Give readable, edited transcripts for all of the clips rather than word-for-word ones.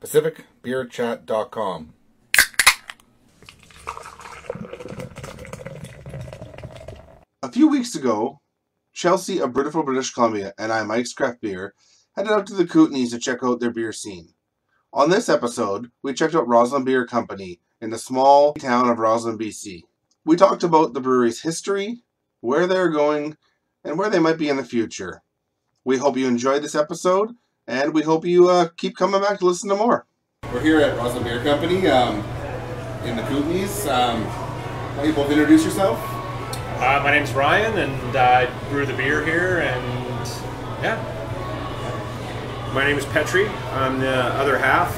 PacificBeerChat.com. A few weeks ago, Chelsea of Brewtiful, British Columbia, and I, Mike's Craft Beer, headed out to the Kootenays to check out their beer scene. On this episode, we checked out Rossland Bee Company in the small town of Rossland, BC. We talked about the brewery's history, where they're going, and where they might be in the future. We hope you enjoyed this episode, and we hope you keep coming back to listen to more. We're here at Rossland Bee Company in the Kootenays. Why don't you both introduce yourself? My name's Ryan, and I brew the beer here, and yeah. My name is Petri. I'm the other half.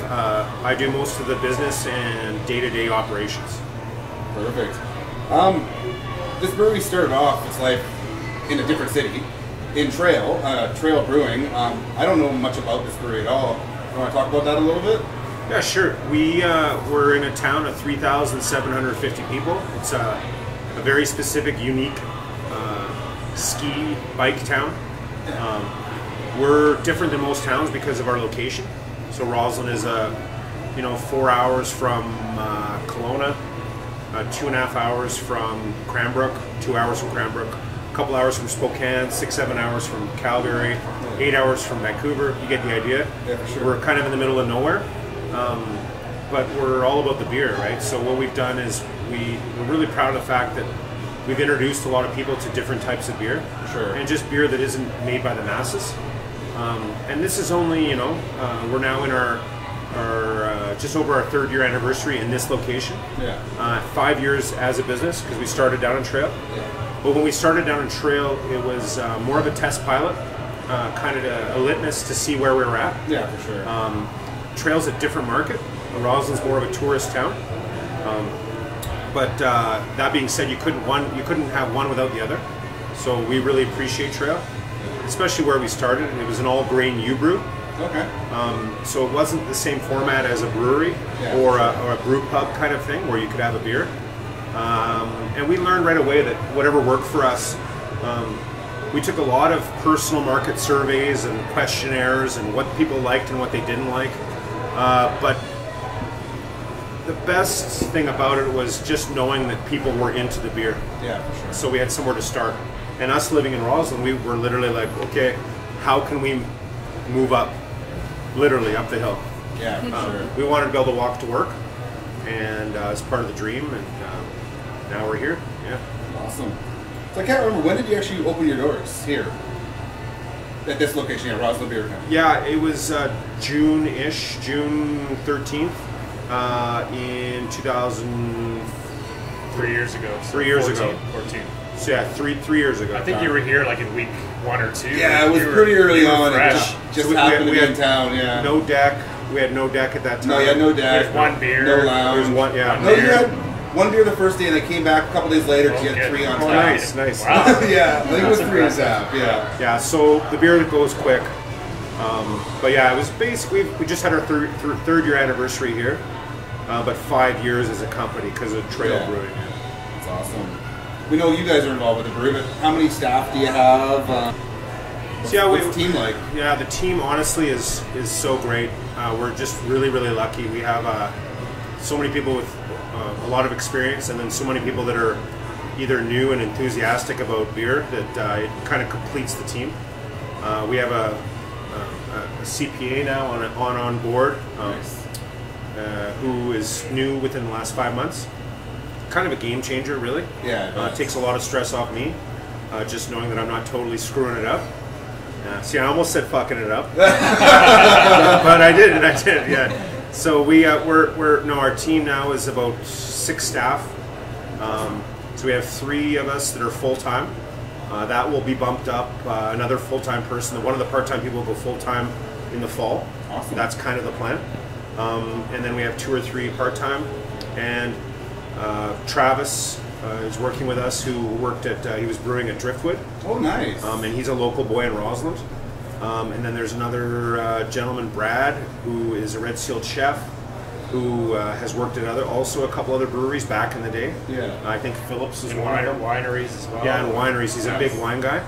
I do most of the business and day-to-day operations. Perfect. This brewery started off its life in a different city, in Trail Brewing. I don't know much about this brewery at all. You want to talk about that a little bit? Yeah, sure. We're in a town of 3,750 people. It's a very specific, unique ski bike town. We're different than most towns because of our location. So Rossland is 4 hours from Kelowna, 2.5 hours from Cranbrook, 2 hours from Cranbrook, a couple hours from Spokane, 6-7 hours from Calgary, 8 hours from Vancouver. You get the idea. Yeah, for sure. We're kind of in the middle of nowhere, but we're all about the beer, right? So what we've done is we're really proud of the fact that we've introduced a lot of people to different types of beer, sure, and just beer that isn't made by the masses. And this is only, we're now in our just over our 3rd year anniversary in this location. Yeah. 5 years as a business because we started down on Trail. Yeah. But when we started down on Trail, it was more of a test pilot, kind of a litmus to see where we were at. Yeah, for sure. Trail's a different market. Rossland's more of a tourist town. But that being said, you couldn't have one without the other. So we really appreciate Trail, especially where we started. It was an all-grain U-brew. Okay. So it wasn't the same format as a brewery, yeah, or a brew pub kind of thing where you could have a beer. And we learned right away that whatever worked for us, we took a lot of personal market surveys and questionnaires and what people liked and what they didn't like. But the best thing about it was just knowing that people were into the beer. Yeah, for sure. So we had somewhere to start. And us living in Rossland, we were literally like, okay, how can we move up? Literally up the hill. Yeah, for sure. We wanted to be able to walk to work, and it's part of the dream, and now we're here. Yeah. Awesome. So I can't remember, when did you actually open your doors here? At this location here, Rossland Bee Company? Yeah, it was June-ish, June 13th in 2000. 3 years ago. So 3 years 14, ago. 14. So yeah, three years ago. I think you were here like in week 1 or 2. Yeah, it was pretty early on. Fresh. Just So happened to we be had in town, yeah. No deck. We had no deck at that time. No, you had no deck. There's one beer. No lounge. There's one, yeah. One No, you beer. had one beer the first day, and I came back a couple days later because you had 3 on Oh, tap. nice, nice. Wow. Yeah, I think it was 3 on That's tap, yeah. Yeah, so the beer that goes quick. But yeah, it was basically, we just had our third year anniversary here, but 5 years as a company because of Trail Brewing. That's awesome. We know you guys are involved with the brewery, but how many staff do you have? What's the team like? Yeah, the team honestly is so great. We're just really, really lucky. We have so many people with a lot of experience, and then so many people that are either new and enthusiastic about beer that it kind of completes the team. We have a CPA now on board, Nice. who is new within the last 5 months. Kind of a game changer, really. Yeah. It takes a lot of stress off me, just knowing that I'm not totally screwing it up. See, I almost said fucking it up, but I didn't. Yeah. So our team now is about 6 staff. So we have 3 of us that are full time. That will be bumped up. Another full time person. One of the part time people will go full time in the fall. Awesome. That's kind of the plan. And then we have 2 or 3 part time, and Travis is working with us, who worked he was brewing at Driftwood. Oh, nice. And he's a local boy in Rossland. And then there's another gentleman, Brad, who is a Red Sealed chef, who has worked at a couple other breweries back in the day. Yeah. I think Phillips is And one of them. wineries as well. Yeah, and wineries. He's a big wine guy.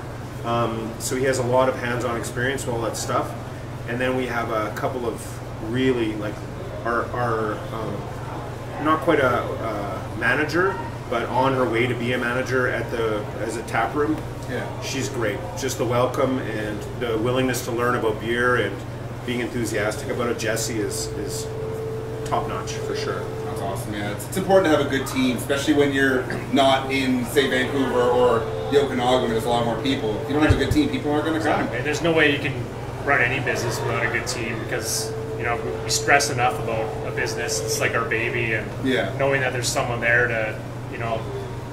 So he has a lot of hands-on experience with all that stuff. And then we have a couple of really like our not quite a manager, but on her way to be a manager as a tap room. Yeah. She's great. Just the welcome and the willingness to learn about beer and being enthusiastic about it. Jessie is top notch for sure. That's awesome. Yeah, it's important to have a good team, especially when you're not in, say, Vancouver or the Okanagan, where there's a lot more people. If you don't have a good team, people aren't going to come. Exactly. There's no way you can run any business without a good team, because we stress enough about a business. It's like our baby, and knowing that there's someone there to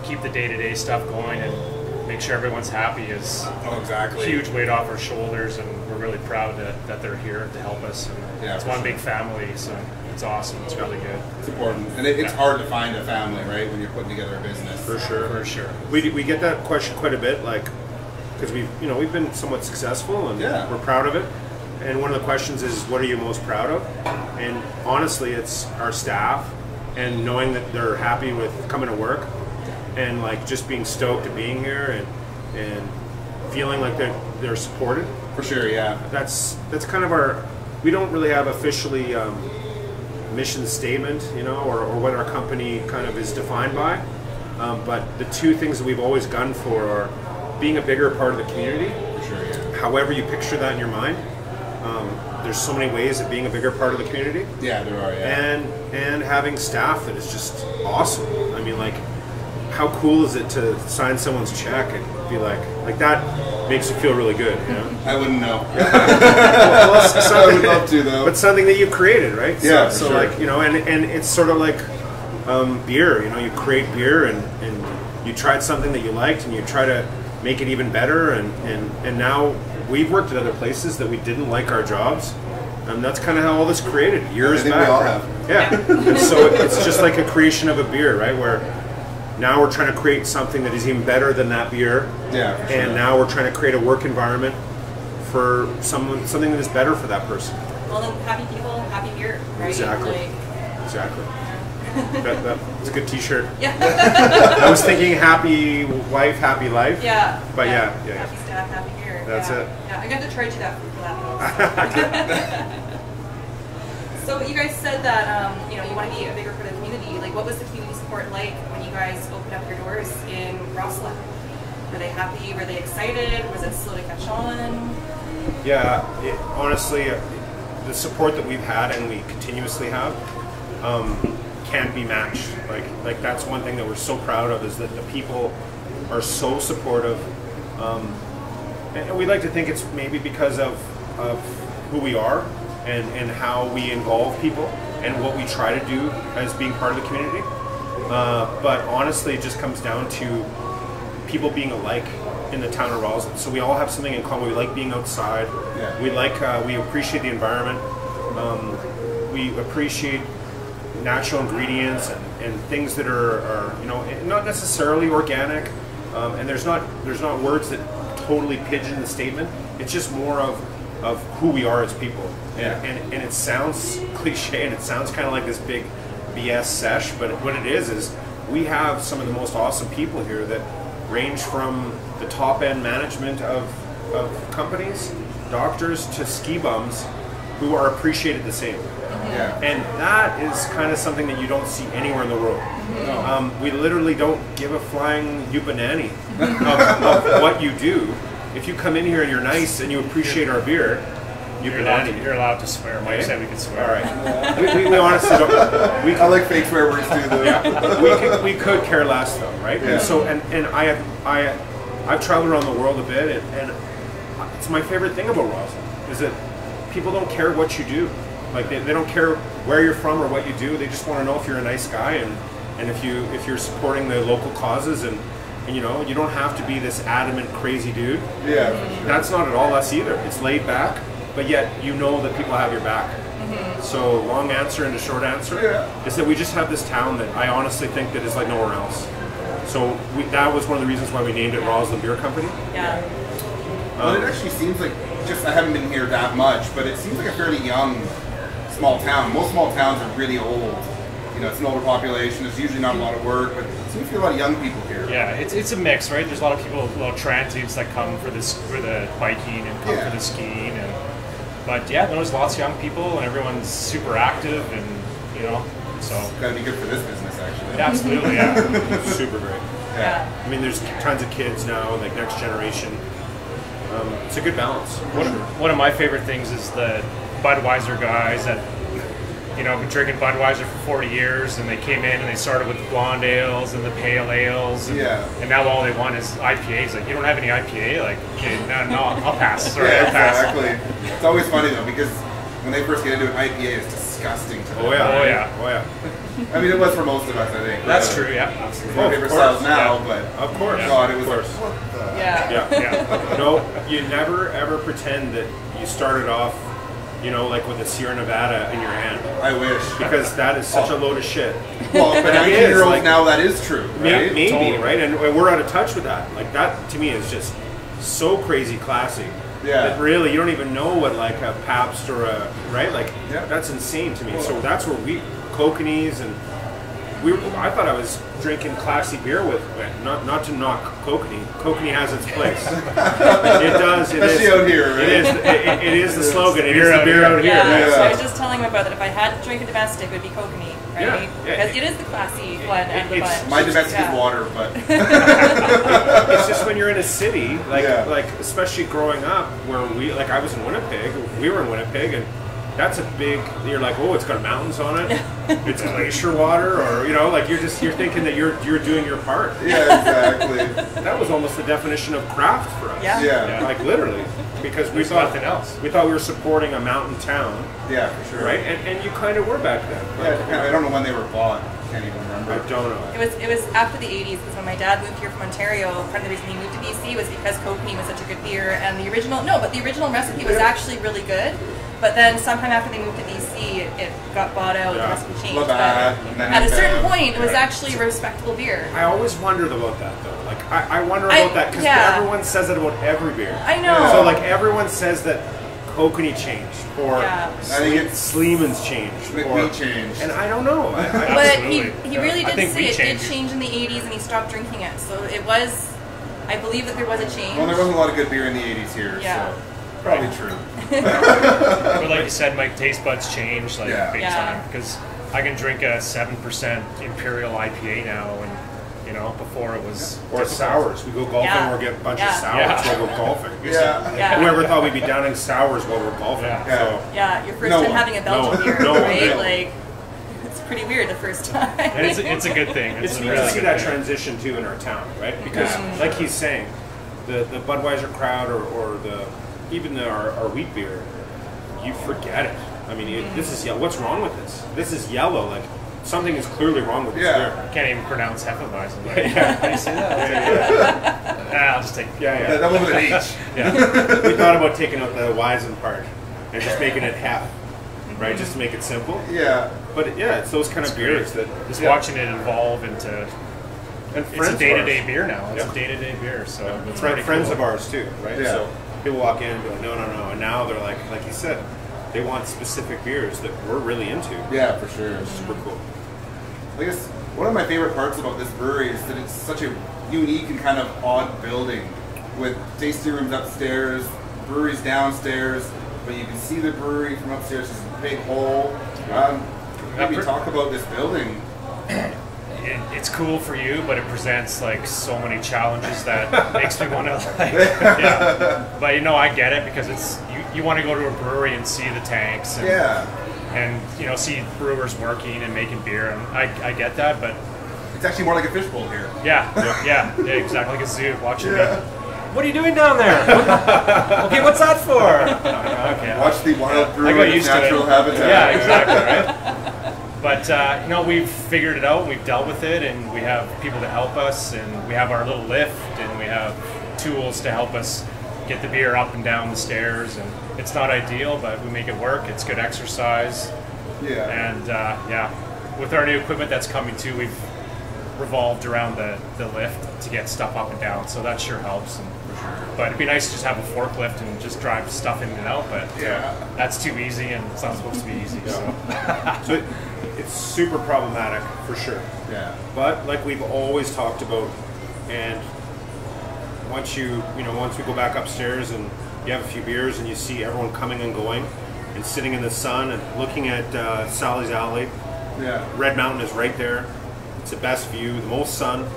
keep the day-to-day stuff going and make sure everyone's happy is a huge weight off our shoulders, and we're really proud that they're here to help us. And it's one big family, so it's awesome. It's really good. It's important, and it's hard to find a family, right, when you're putting together a business. For sure. For sure. We get that question quite a bit, like, because we've been somewhat successful and we're proud of it. And one of the questions is, what are you most proud of? And honestly, it's our staff and knowing that they're happy with coming to work, and like just being stoked at being here and feeling like they're supported. For sure, yeah. That's kind of our. We don't really have officially mission statement, or what our company kind of is defined by. But the two things that we've always gunned for are being a bigger part of the community. For sure, yeah. However you picture that in your mind. There's so many ways of being a bigger part of the community. Yeah, there are. Yeah. And having staff that is just awesome. I mean, like, how cool is it to sign someone's check and be like that makes you feel really good, I wouldn't know. I would love to, though. But something that you created, right? Yeah, so sure. like, and it's sort of like beer, you create beer and you tried something that you liked and you try to make it even better, and now we've worked at other places that we didn't like our jobs, and that's kind of how all this created years back. I think we all have. Yeah. And so it's just like a creation of a beer, right? Where now we're trying to create something that is even better than that beer. Yeah. For sure. And now we're trying to create a work environment for something that is better for that person. Well, then happy people, happy beer, right? Exactly. Exactly. That's a good T-shirt. Yeah. I was thinking happy wife, happy life. Yeah. But yeah. Happy staff, happy beer. That's it. Yeah, I got to try to that for that. So you guys said that you want to be a bigger part of the community. Like, what was the community support like when you guys opened up your doors in Rossland? Were they happy? Were they excited? Was it slow to catch on? Yeah, honestly, the support that we've had and we continuously have can't be matched. Like that's one thing that we're so proud of, is that the people are so supportive. And we like to think it's maybe because of who we are and how we involve people and what we try to do as being part of the community. But honestly, it just comes down to people being alike in the town of Rossland. So we all have something in common. We like being outside. Yeah. We appreciate the environment. We appreciate natural ingredients and things that are not necessarily organic. And there's not words that totally pigeon the statement. It's just more of who we are as people. And it sounds cliche and it sounds kind of like this big BS sesh, but what it is we have some of the most awesome people here that range from the top end management of companies, doctors, to ski bums who are appreciated the same. Yeah. And that is kind of something that you don't see anywhere in the world. No. We literally don't give a flying yupanani of what you do. If you come in here and you're nice and you appreciate our beer, you're allowed to swear. Mike said we could swear. All right. We honestly don't. I like fake swear words too, though. Yeah. We could care less, though, right? Yeah. And so and I've traveled around the world a bit, and it's my favorite thing about Rossland is that people don't care what you do. Like they don't care where you're from or what you do. They just want to know if you're a nice guy and if you're supporting the local causes and you don't have to be this adamant crazy dude. Yeah, for sure. That's not at all us either. It's laid back, but yet you know that people have your back. Mm-hmm. So long answer and a short answer is that we just have this town that I honestly think that is like nowhere else. So that was one of the reasons why we named it Rossland Beer Company. Yeah. But it actually seems like, I haven't been here that much, but it seems like a fairly young small town. Most small towns are really old. It's an older population. There's usually not a lot of work, but it seems to be a lot of young people here. Yeah, it's a mix, right? There's a lot of people, transients that come for the biking and come for the skiing, and But yeah, there's lots of young people, and everyone's super active, and so it's gotta be good for this business, actually. Absolutely, yeah. Super great. Yeah. I mean, there's tons of kids now, like next generation. It's a good balance. One of my favorite things is the Budweiser guys that been drinking Budweiser for 40 years, and they came in and they started with the blonde ales and the pale ales, and now all they want is IPAs. Like, you don't have any IPA? Like, okay, no, I'll pass. Sorry, I'll pass. Exactly. It's always funny though, because when they first get into it, IPA is disgusting to them. Oh yeah. I mean, it was for most of us, I think. That's true, yeah. It's my favorite styles now, but of course, God, it was like, what the... Yeah. No, you never ever pretend that you started off, like with a Sierra Nevada in your hand. I wish. Because that is such a load of shit. Well, but 19-year-olds now, that is true, right? Maybe, Totally. right? And we're out of touch with that. Like, that to me is just so crazy classy. Yeah. That really, you don't even know what, like, a Pabst or a, right? Like, that's insane to me. So that's where Kokanees, and I thought I was drinking classy beer with, not to knock Kokanee. Kokanee has its place. It does. Especially out here, right? It is the slogan. It is the beer out here. Yeah. So I was just telling my brother that if I had to drink a domestic, it would be Kokanee, right? Yeah. Because it is the classy one and the bunch. My domestic is water, but... It's just when you're in a city, like especially growing up, where I was in Winnipeg, we were in Winnipeg, and that's a big, you're like, oh, it's got mountains on it, it's glacier water, or, you're thinking that you're doing your part. Yeah, exactly. That was almost the definition of craft for us. Yeah. Like, literally. Because There's nothing else. We thought we were supporting a mountain town. Yeah, for sure. Right? And you kind of were back then. Yeah, I don't know when they were bought. Can't even remember. I don't know. It was after the 80s, because when my dad moved here from Ontario, part of the reason he moved to BC was because Kokanee was such a good beer, and the original recipe was actually really good. But then sometime after they moved to BC, it got bought out, the recipe changed. But at a certain point, it was actually a respectable beer. I always wondered about that, though. Like, I wonder about that, because everyone says it about every beer. I know. So, like, everyone says that Kokanee changed, or I think it's Sleeman's changed, we changed. and I don't know. But he really I did think say we it did changed. change in the 80s, and he stopped drinking it. So it was, I believe that there was a change. Well, there wasn't a lot of good beer in the 80s here, so probably true. But like you said, my taste buds change big time, because I can drink a 7% Imperial IPA now, and before it was Or sours. We go golfing, we'll get a bunch of sours while we're golfing. Whoever thought we'd be downing sours while we're golfing. Your first time having a Belgian beer, right? Like, it's pretty weird the first time. And it's a good thing. It's neat to see that transition too in our town, right? Because like he's saying, the Budweiser crowd or even our wheat beer, you forget it. I mean, this is yellow. What's wrong with this? This is yellow. Like, something is clearly wrong with this beer. I can't even pronounce Hefeweizen. How do you say that? I'll just take That one with an H. We thought about taking out the Weizen part and just making it half, right? Just to make it simple. Yeah. But it's those kind of beers that just watching it evolve into. And it's a day-to-day beer now. It's a day-to-day beer. So it's friends cool. of ours too, right? Yeah. So people walk in and go, no, and now they're like you said, they want specific beers that we're really into. Yeah, for sure. Super cool. I guess one of my favorite parts about this brewery is that it's such a unique and kind of odd building, with tasting rooms upstairs, breweries downstairs, but you can see the brewery from upstairs. It's a big hole. Maybe talk about this building. It's cool for you, but it presents like so many challenges that makes me want to But I get it, because it's you want to go to a brewery and see the tanks and see brewers working and making beer, and I get that, but it's actually more like a fishbowl here. Yeah, exactly, like a zoo watching me. What are you doing down there? Okay, what's that for? Okay, watch the wild brew in its natural natural habitat. Yeah, exactly, right? But we've figured it out, we've dealt with it, and we have people to help us, and we have our little lift, and we have tools to help us get the beer up and down the stairs, and it's not ideal, but we make it work. It's good exercise. And with our new equipment that's coming too, we've revolved around the lift to get stuff up and down, so that sure helps. But it'd be nice to just have a forklift and just drive stuff in and out, but that's too easy, and it's not supposed to be easy. So it's super problematic for sure. But like we've always talked about, and once we go back upstairs and you have a few beers and you see everyone coming and going and sitting in the sun and looking at Sally's Alley. Yeah. Red Mountain is right there. It's the best view, the most sun.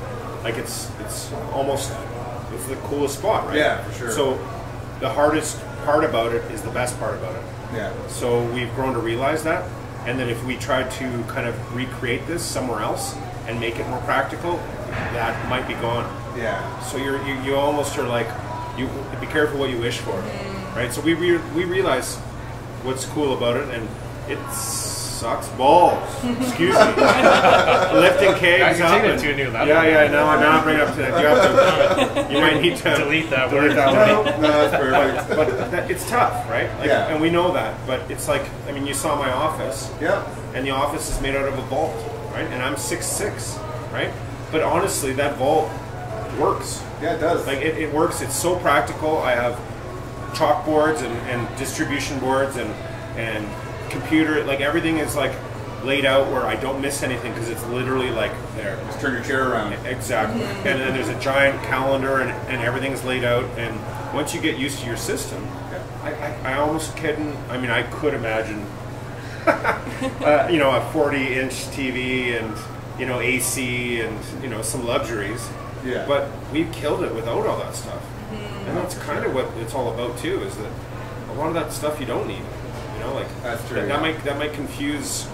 Like it's the coolest spot, right? Yeah, for sure. So the hardest part about it is the best part about it. Yeah. So we've grown to realize that, and that if we tried to kind of recreate this somewhere else and make it more practical, that might be gone. Yeah. So you almost are like, you be careful what you wish for, right? So we realize what's cool about it, and it sucks balls. Excuse me. Lifting kegs Guys, up. you're taking it to a new level. Yeah. Now I'm bringing it up to that. You have to. You might need to delete that word. No, that's perfect. But it's tough, right? Like, Yeah. And we know that. But it's like, I mean, you saw my office. Yeah. And the office is made out of a vault, right? And I'm 6'6", right? But honestly, that vault works. Yeah, it does. Like it works. It's so practical. I have chalkboards and distribution boards and computer. Like everything is like laid out where I don't miss anything because it's literally like there. Just turn your chair around. Exactly. And then there's a giant calendar and everything's laid out. And once you get used to your system, I almost couldn't. I mean, I could imagine, you know, a 40-inch TV and, you know, AC and, you know, some luxuries. Yeah. But we've killed it without all that stuff. And that's kind of what it's all about too, is that a lot of that stuff you don't need. You know, like that's true. That might confuse,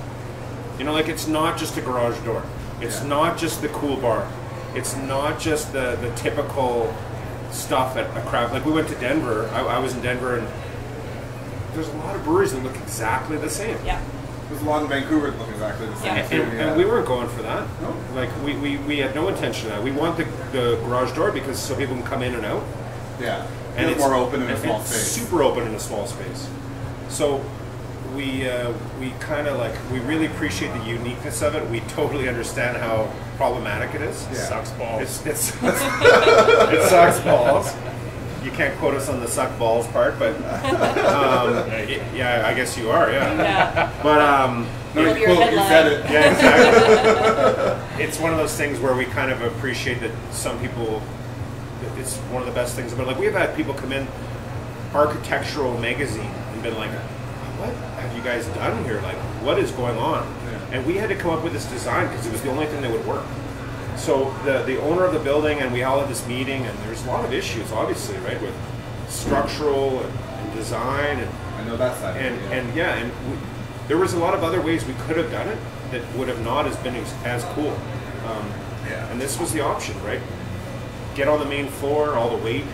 you know, like it's not just a garage door. It's not just the cool bar. It's not just the typical stuff at a craft. Like we went to Denver. I was in Denver, and there's a lot of breweries that look exactly the same. Yeah. There's a lot in Vancouver that look exactly the same too. And we weren't going for that. No. Like we had no intention of that. We want the garage door because so people can come in and out. Yeah. And it's more open in a small space. Super open in a small space. So we kind of like, we really appreciate the uniqueness of it. We totally understand how problematic it is. Yeah. Sucks balls. It sucks balls. You can't quote us on the suck balls part, but yeah, I guess you are, yeah. But no, you said it. Yeah, exactly. It's one of those things where we kind of appreciate that some people, it's one of the best things about it. Like we've had people come in, Architectural Magazine, and been like, what have you guys done here? Like, what is going on? Yeah. And we had to come up with this design because it was the only thing that would work. So the owner of the building and we all had this meeting, and there's a lot of issues, obviously, right, with structural and design and I know that side. And there was a lot of other ways we could have done it that would have not been as cool. And this was the option, right? Get on the main floor, all the weight.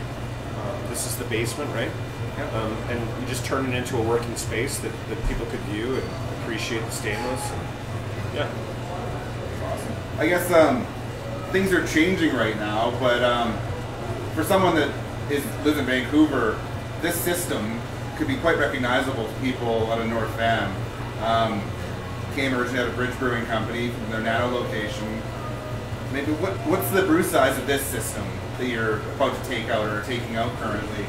This is the basement, right? Yeah. And you just turn it into a working space that people could view and appreciate the stainless. And, yeah. Awesome. I guess things are changing right now, but for someone that lives in Vancouver, this system could be quite recognizable to people out of North Van. Came originally out of Bridge Brewing Company from their Nano location. Maybe what's the brew size of this system that you're about to take out or are taking out currently?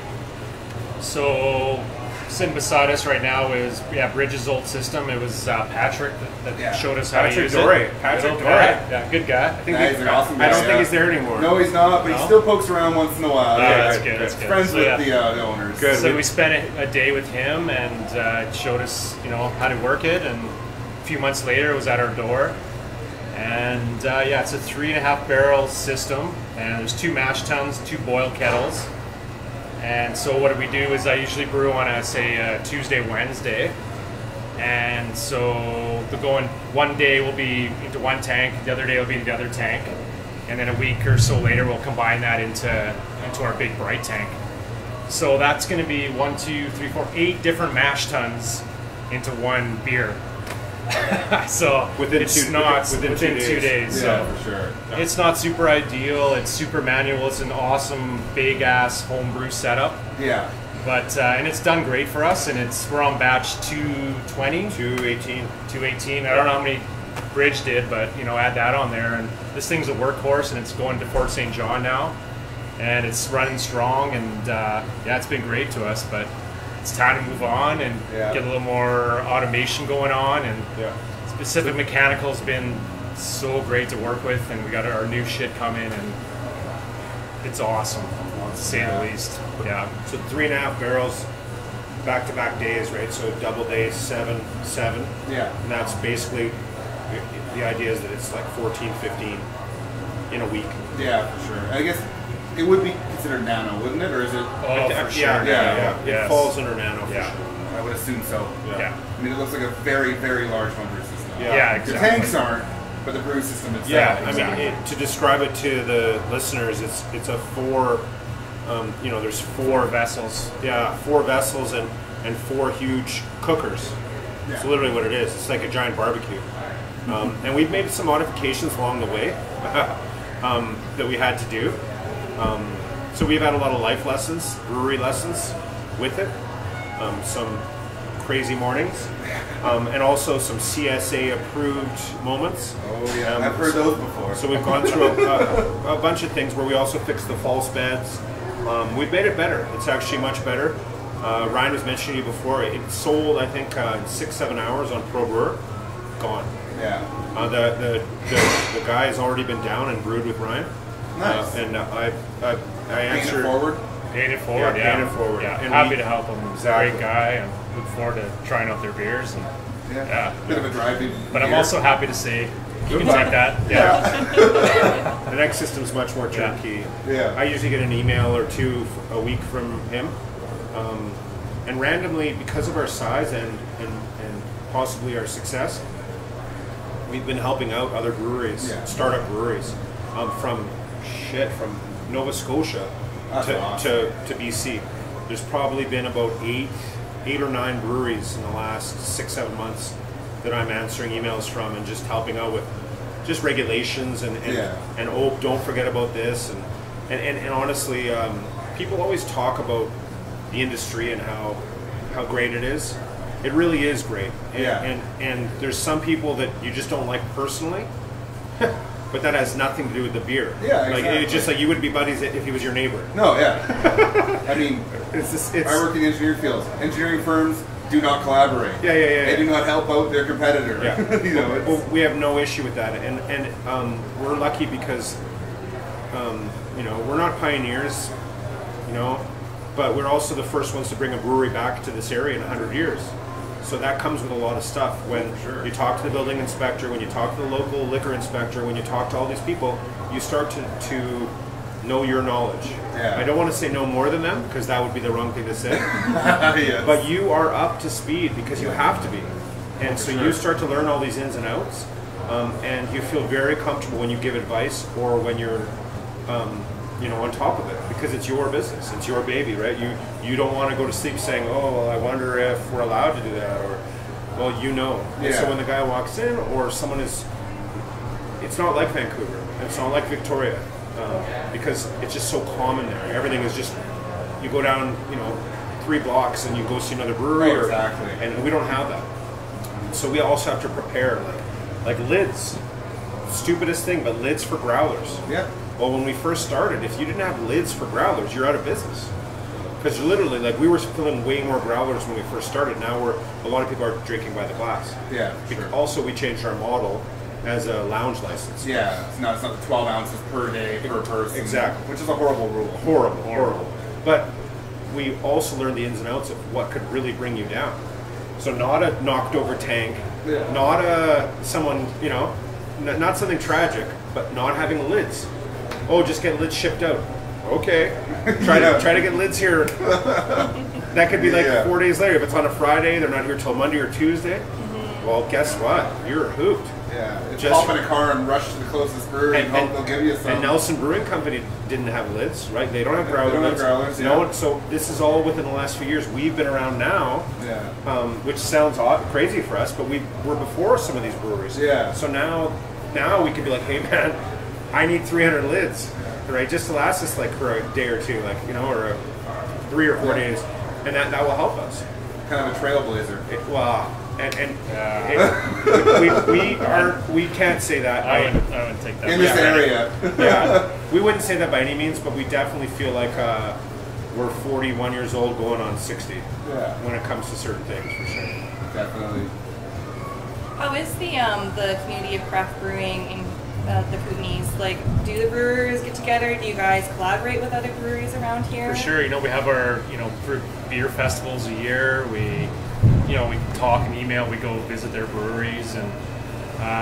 So sitting beside us right now is Bridge's old system. It was Patrick that showed us how to use it. Patrick Doré. Yeah, good guy. I think he's an awesome guy. I don't think he's there anymore. No, he's not, but he still pokes around once in a while. That's good. That's good. Friends with the owners. Good. So we spent a day with him and showed us, how to work it. And a few months later, it was at our door. And it's a 3.5 barrel system, and there's 2 mash tuns, 2 boil kettles. And so what we do is I usually brew on a Tuesday, Wednesday. And so the going one day will be into one tank, the other day will be into the other tank. And then a week or so later we'll combine that into our big bright tank. So that's gonna be 1, 2, 3, 4, 8 different mash tons into one beer. So within 2 days. Yeah, for sure. Yeah. It's not super ideal. It's super manual. It's an awesome big ass homebrew setup. Yeah. But and it's done great for us. And we're on batch 220, 218. I don't know how many Bridge did, but add that on there. And this thing's a workhorse, and it's going to Fort St. John now, and it's running strong. And it's been great to us. But it's time to move on and get a little more automation going on, and Specific Mechanical's been so great to work with, and we got our new shit coming, and it's awesome. to say the least. Yeah. So 3.5 barrels, back-to-back days, right? So double days, 7. Yeah. And that's basically, the idea is that it's like 14, 15 in a week. Yeah, for sure. I guess it would be considered nano, wouldn't it? Or is it? Oh, for sure. Yeah. Yes. It falls under nano for sure. I would assume so. Yeah. I mean, it looks like a very, very large homebrew system. Yeah, exactly. The tanks aren't, but the brew system itself. Yeah, exactly. I mean, to describe it to the listeners, it's a 4, there's 4 vessels. Yeah, 4 vessels and 4 huge cookers. Yeah. It's literally what it is. It's like a giant barbecue. And we've made some modifications along the way that we had to do. So we've had a lot of life lessons, brewery lessons with it. Some crazy mornings. And also some CSA approved moments. Oh yeah, I've heard those before. So we've gone through a bunch of things where we also fixed the false beds. We've made it better. It's actually much better. Ryan was mentioning to you before. It sold, I think, in 6-7 hours on Pro Brewer. Gone. Yeah. The guy has already been down and brewed with Ryan. Nice. And I answered. Paying it forward. Paying it forward. Paying it forward. Yeah. And Happy to help him. He's Exactly. a great guy, and look forward to trying out their beers. And Bit of a drive-in. But I'm also happy to say you can Goodbye. take that. Yeah. The next system's much more turnkey. Yeah. I usually get an email or 2 a week from him. And randomly, because of our size and possibly our success, we've been helping out other breweries, startup breweries, from Nova Scotia to BC. There's probably been about 8 or 9 breweries in the last 6-7 months that I'm answering emails from and just helping out with just regulations and oh, don't forget about this and honestly, people always talk about the industry and how great it is. It really is great. And there's some people that you just don't like personally, but that has nothing to do with the beer. Yeah, like exactly. it's just like you wouldn't be buddies if he was your neighbor. No, yeah. I mean, I work in the engineering fields. Engineering firms do not collaborate. Yeah. They do not help out their competitor. Yeah. Well, we have no issue with that, and we're lucky because we're not pioneers, but we're also the first ones to bring a brewery back to this area in 100 years. So that comes with a lot of stuff. When you talk to the building inspector, when you talk to the local liquor inspector, when you talk to all these people, you start to know your knowledge. Yeah. I don't want to say no more than them because that would be the wrong thing to say. Yes. But you are up to speed because you have to be. And so you start to learn all these ins and outs, and you feel very comfortable when you give advice or when you're on top of it because it's your business, it's your baby, right? You don't want to go to sleep saying, oh, well, I wonder if we're allowed to do that, or, well, And so when the guy walks in or someone is, it's not like Vancouver, it's not like Victoria, because it's just so common there. Everything is just, you go down, 3 blocks and you go see another brewery, exactly. And we don't have that. So we also have to prepare, like lids, stupidest thing, but lids for growlers. Yeah. Well, when we first started, if you didn't have lids for growlers, you're out of business. Because literally, we were filling way more growlers when we first started. Now a lot of people are drinking by the glass. Yeah, sure. Also, we changed our model as a lounge license. Yeah, it's not the 12 ounces per day per person. Exactly. Which is a horrible rule. Horrible. But we also learned the ins and outs of what could really bring you down. So not a knocked over tank, not someone, not something tragic, but not having lids. Oh, just get lids shipped out. Okay. Try to get lids here. That could be 4 days later. If it's on a Friday, they're not here till Monday or Tuesday. Mm-hmm. Well, guess what? You're hooped. Yeah. Just hop in a car and rush to the closest brewery and hope they'll give you some. And Nelson Brewing Company didn't have lids, right? They don't have growler lids. They don't have growlers, No, so this is all within the last few years. We've been around now, which sounds crazy for us, but we're before some of these breweries. Yeah. So now we can be like, hey man, I need 300 lids, right? Just to last us for a day or two, or 3 or 4 days, and that will help us. Kind of a trailblazer. We can't say that. I wouldn't take that. In this area. We wouldn't say that by any means, but we definitely feel like we're 41 years old going on 60 when it comes to certain things, for sure. Definitely. How is the community of craft brewing the Kootenays? Like, do the brewers get together? Do you guys collaborate with other breweries around here? For sure. We have our, beer festivals a year. We talk and email. We go visit their breweries, and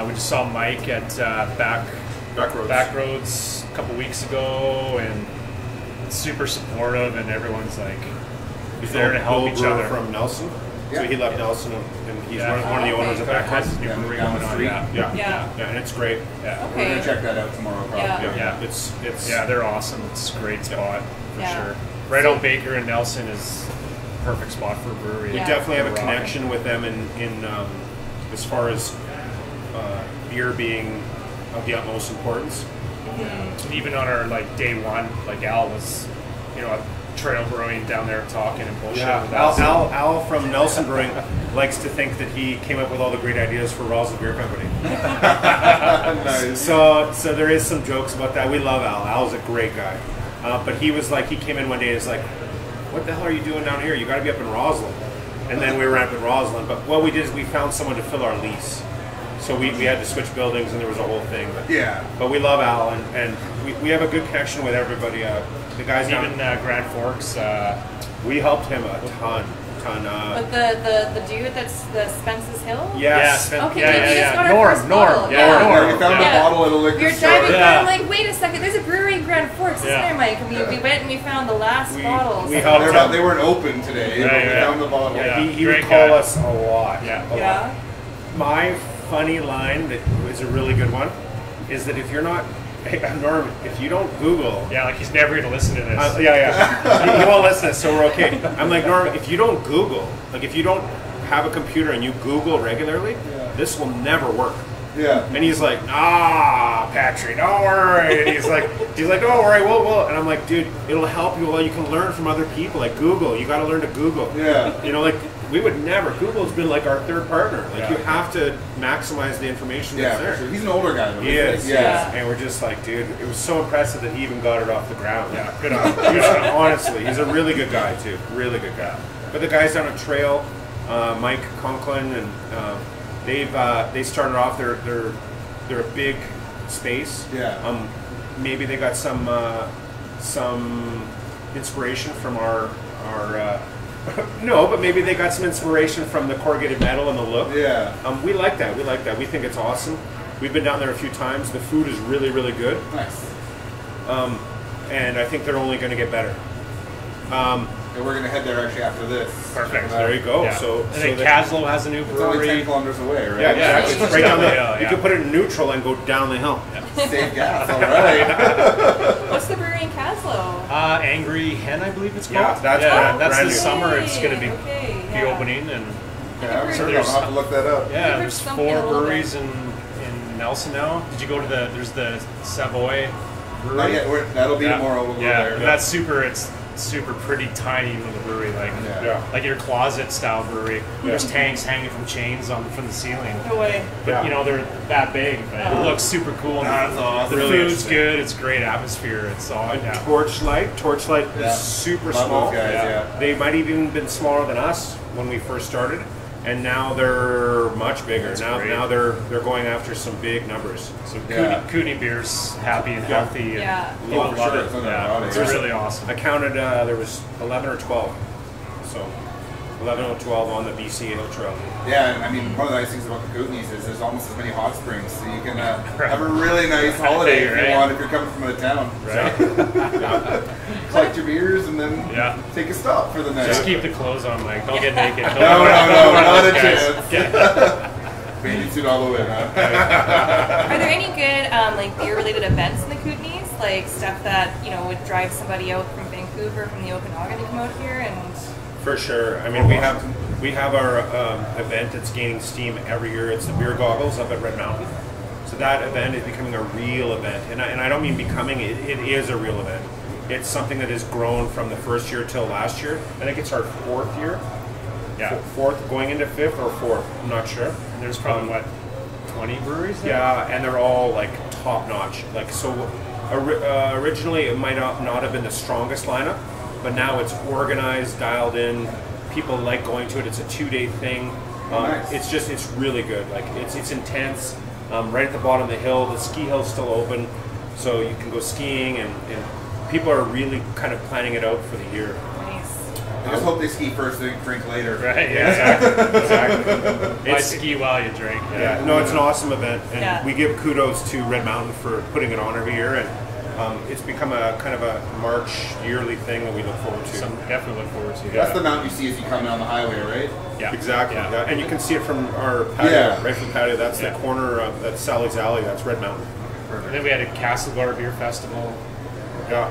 we just saw Mike at Backroads a couple weeks ago, and super supportive, and everyone's like there to help each other. From Nelson. Yeah. So he left Nelson, and he's one of the owners of Backroads. Yeah, and it's great. Yeah, we're gonna check that out tomorrow. Probably. Yeah. It's they're awesome. It's a great spot for sure. Right on Baker and Nelson is a perfect spot for a brewery. We definitely have a connection with them in as far as beer being of the utmost importance. Mm-hmm. Even on our day one, Al was, at Trail Brewing down there talking and bullshit. Yeah. Al from Nelson Brewing likes to think that he came up with all the great ideas for Rossland Beer Company. Nice. So there is some jokes about that. We love Al. Al's a great guy. But he was he came in one day and was like, "What the hell are you doing down here? You got to be up in Rossland." And then we were up in Rossland. But what we did is we found someone to fill our lease. So we had to switch buildings, and there was a whole thing. But we love Al, and we have a good connection with everybody. The guys even Grand Forks. We helped him a ton. But the dude that's the Spence's Hill? Yes. Okay, just got our Norm. first bottle. Norm. We found a bottle at a liquor store. You're driving through, I'm like, wait a second, there's a brewery in Grand Forks, isn't there, Mike? And we went and we found the last bottles. We helped him. They weren't open today, but we found the bottle. He would call us a lot. Yeah. My funny line that is a really good one is that if you're not, Norm, if you don't Google, he's never going to listen to this. He won't listen, so we're okay. I'm like, Norm, if you don't Google, if you don't have a computer and you Google regularly, this will never work. Yeah. And he's like, Patrick, don't worry. And he's like, don't worry, we'll. And I'm like, dude, it'll help you. Well, you can learn from other people. Like Google, you got to learn to Google. Yeah. We would never. Google's been our third partner. You have to maximize the information that's there. Sure. He's an older guy. He is. And we're just dude, it was so impressive that he even got it off the ground. Yeah, good on him. Honestly, he's a really good guy too. Really good guy. But the guys down at Trail, Mike Conklin, and they started off. They're a big space. Yeah. Maybe they got some inspiration from our no, but maybe they got some inspiration from the corrugated metal and the look. Yeah. We like that. We think it's awesome. We've been down there a few times. The food is really, really good. Nice. And I think they're only going to get better. And we're going to head there actually after this. Perfect. There you go. Yeah. So Caslow has a new brewery. It's only 10 kilometers away, right? Yeah, exactly. It's right down the hill. You can put it in neutral and go down the hill. Save gas, all right. What's the brewery in Caslow? Angry Hen, I believe it's called. Yeah, that's this summer. It's going to be opening, and I'll have to look that up. Yeah, there's 4 breweries in Nelson now. Did you go to there's the Savoy brewery? Not yet. That'll be tomorrow. We'll go there. That's super. It's super pretty tiny little brewery, like your closet style brewery. There's tanks hanging from chains from the ceiling. No way. But they're that big. But it looks super cool. That's awesome. The food's good. It's great atmosphere. It's all Torchlight is super small. Those guys, They might have even been smaller than us when we first started. And now they're much bigger. Now they're going after some big numbers. So Kootenay beer's happy and healthy. And people love it. It's really awesome. I counted there was 11 or 12. So 11 or 12 on the BC Hill Trail. Yeah, and I mean, one of the nice things about the Kootenays is there's almost as many hot springs, so you can have a really nice holiday if you want, if you're coming from out of town. Right. Collect your beers and then take a stop for the night. Just keep the clothes on, Mike. Don't get naked. No, not a chance. Bathing suit all the way, man. Are there any good beer-related events in the Kootenays? Like stuff that would drive somebody out from Vancouver, from the Okanagan to come out here and. For sure. I mean, we have our event that's gaining steam every year. It's the Beer Goggles up at Red Mountain. So that event is becoming a real event, and I don't mean becoming. It is a real event. It's something that has grown from the first year till last year. I think it's our 4th year. Yeah. 4th, going into 5th or 4th. I'm not sure. And there's probably 20 breweries there? Yeah, and they're all top notch. Originally it might not have been the strongest lineup, but now it's organized, dialed in. People like going to it. It's a 2-day thing. Nice. It's really good. It's intense. right at the bottom of the hill. The ski hill's still open, so you can go skiing, and people are really kind of planning it out for the year. I just hope they ski first and drink later. Right, yeah, exactly. Why ski while you drink. Yeah, no, it's an awesome event, and we give kudos to Red Mountain for putting it on every year, and it's become a kind of a March yearly thing that we look forward to. Definitely look forward to. That's the mountain you see as you come down the highway, right? Yeah, exactly. Yeah. And you can see it from our patio, right from the patio. That's the corner of that's Sally's Alley. That's Red Mountain. Perfect. And then we had a Castlegar Beer Festival. Yeah.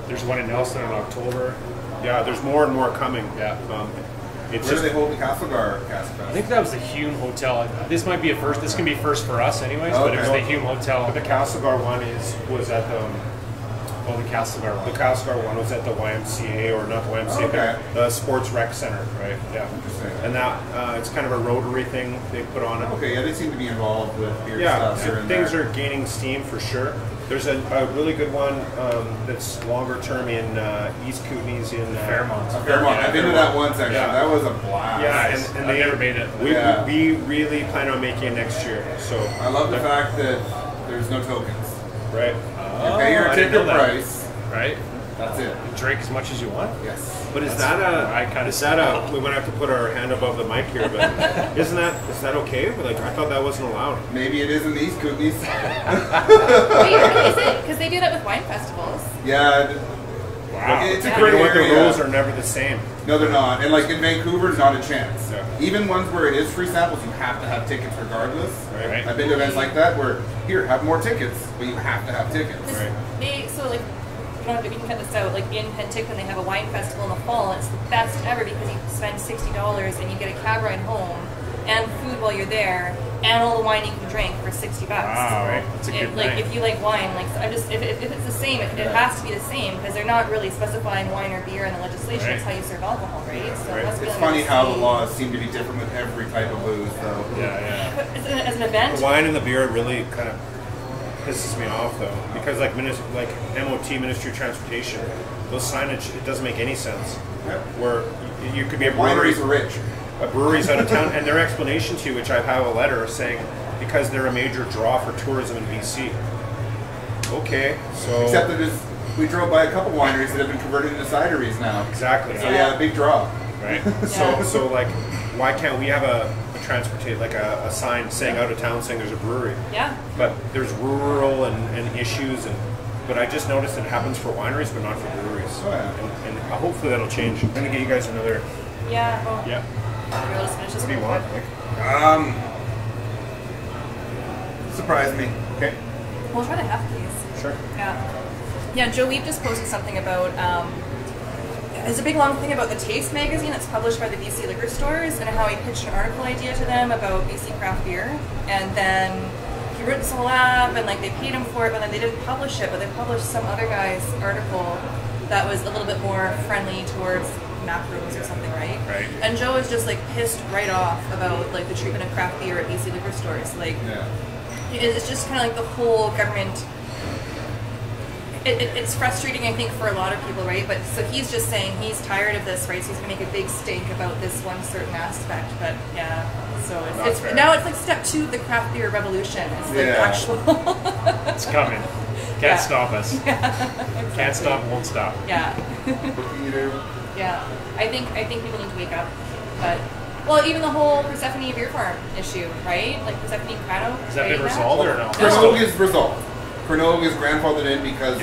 There's one in Nelson in October. Yeah, there's more and more coming. Yeah. Where do they hold the Castlegar Cast Fest? I think that was the Hume Hotel. This might be a first. This can be first for us, anyways. Okay. But it was the Hume Hotel. But the Castlegar one was at the. The Castlegar one. The Castlegar one was at the YMCA, or not the YMCA, but the Sports Rec Center, right? Yeah. Interesting. And that it's kind of a Rotary thing they put on it. Okay, yeah, they seem to be involved with beer stuff. Yeah, things are gaining steam for sure. There's a really good one that's longer term in East Kootenays in Fairmont. Fairmont. I've been to that one section. Yeah. That was a blast. Yeah, and I've never made it. We really plan on making it next year. So I love the fact that there's no tokens. Right. You pay your ticket price. Right. That's it. You drink as much as you want. Yes. But is that we might have to put our hand above the mic here, but is that okay? Like, I thought that wasn't allowed. Maybe it is in these Kootenays. Wait, is it? Because they do that with wine festivals. Yeah. Wow. It's a great area. area. The rules are never the same. No, they're not. And like in Vancouver, not a chance. Yeah. Even ones where it is free samples, you have to have tickets regardless. Right. I've been to events like that where, here, have more tickets, but you have to have tickets. Right. So like, we can cut this out. Like in Penticton, they have a wine festival in the fall, and it's the best ever because you spend $60 and you get a cab ride home and food while you're there, and all the wine you can drink for $60. Wow, right? That's a good like thing. if you like wine, like I'm just if it's the same, it has to be the same because they're not really specifying wine or beer in the legislation. Right. It's how you serve alcohol, right? So it must be It's like funny how the laws seem to be different with every type of booze, though. Yeah. But as an event, The wine and the beer really kind of pisses me off though, because like MOT, Ministry of Transportation, those signage, it doesn't make any sense. Yeah. Where you could be a brewery, Wineries are rich. a brewery's out of town, and their explanation to you, which I have a letter saying, because they're a major draw for tourism in BC. Okay, so Except that we drove by a couple wineries that have been converted into cideries now. exactly. So yeah, a big draw. Right. So like, why can't we have a sign saying out of town saying there's a brewery? yeah. But there's rural and issues, but I just noticed it happens for wineries, but not for breweries. Oh, yeah. And hopefully that'll change. I'm gonna get you guys another. Yeah. Well, Yeah. I'll just finish this What do you one want? quick. Surprise me. Okay. We'll try to have these. Sure. Yeah, Joe Weeb just posted something about, there's a big long thing about the Taste magazine that's published by the BC liquor stores and how he pitched an article idea to them about BC craft beer. And then he wrote this whole up and like they paid him for it, but then they didn't publish it, but they published some other guy's article that was a little bit more friendly towards macros or something, right? Right. And Joe was just like pissed right off about like the treatment of craft beer at BC liquor stores. Like, it's just kind of like the whole government. It's frustrating, I think, for a lot of people, right? But so he's just saying he's tired of this, right? So he's gonna make a big stink about this one certain aspect. But yeah, so it's now it's like step 2 of the craft beer revolution. It's like the actual. It's coming. Can't stop us. Exactly. Can't stop, won't stop. Yeah. Yeah. I think people need to wake up, but. Well, even the whole Persephone Beer Farm issue, right? Like Persephone and Crado. Has that been resolved or no? Cronog is resolved. Cronog is grandfathered in because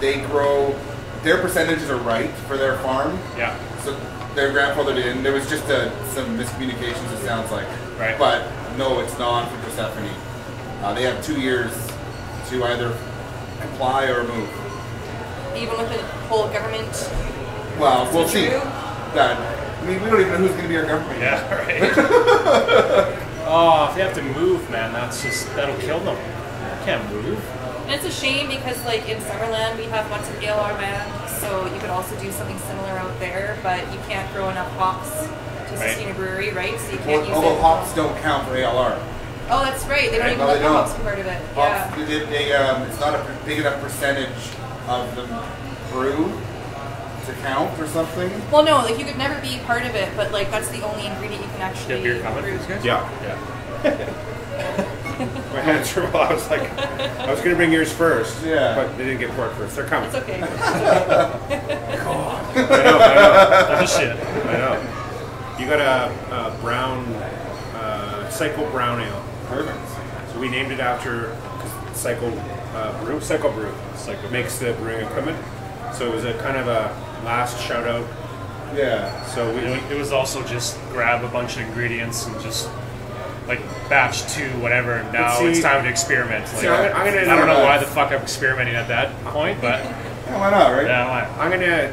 they grow, their percentages are right for their farm. Yeah. So they're grandfathered in. There was just some miscommunications, it sounds like. Right. But no, it's not for Persephone. They have 2 years to either comply or move. Even with the whole government. Well, we'll see. True? I mean, we don't even know who's going to be our government. Yeah, right. Oh, if they have to move, man, that'll kill them. They can't move. And it's a shame because, like, in Summerland, we have lots of ALR land, so you could also do something similar out there, but you can't grow enough hops to sustain a brewery, right? So you can't use Although it. hops don't count for ALR. Oh, that's right. They don't even No, let they the don't. hops be part of it. Hops, Yeah. it's not a big enough percentage of the brew to count or something. Well, no, like you could never be part of it, but like that's the only ingredient you can actually Get beer coming for brew. these guys? Yeah. Yeah. Go answer. Well, I was like, I was going to bring yours first. Yeah. But they didn't get poured first. They're coming. It's okay. God. I know. That's shit. I know. You got a brown, Cycle Brown Ale. Perfect. So we named it after Cycle Brew. Cycle Brew. Cycle makes the brewing equipment. So it was a kind of a last shout out. Yeah. So It was also just grab a bunch of ingredients and just like batch 2, whatever. And now it's time to experiment. Like, see, I'm gonna I don't know why the fuck I'm experimenting at that point, but Yeah, why not, right? yeah, why? I'm gonna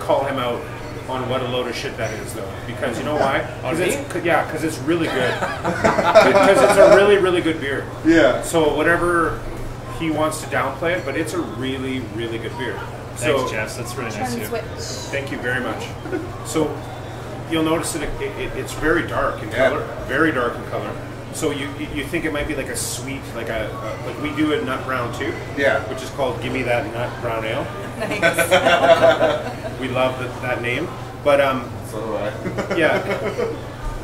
call him out on what a load of shit that is, though, because you know why? Because it's really good. Because it's a really, really good beer. Yeah. So whatever he wants to downplay it, but it's a really, really good beer. Thanks, Jess. That's really nice of you. Thank you very much. So you'll notice that it's very dark in color, very dark in color. So you think it might be like a sweet, like like we do a nut brown too. Yeah. Which is called Gimme That Nut Brown Ale. Nice. We love that name, but So do I. yeah,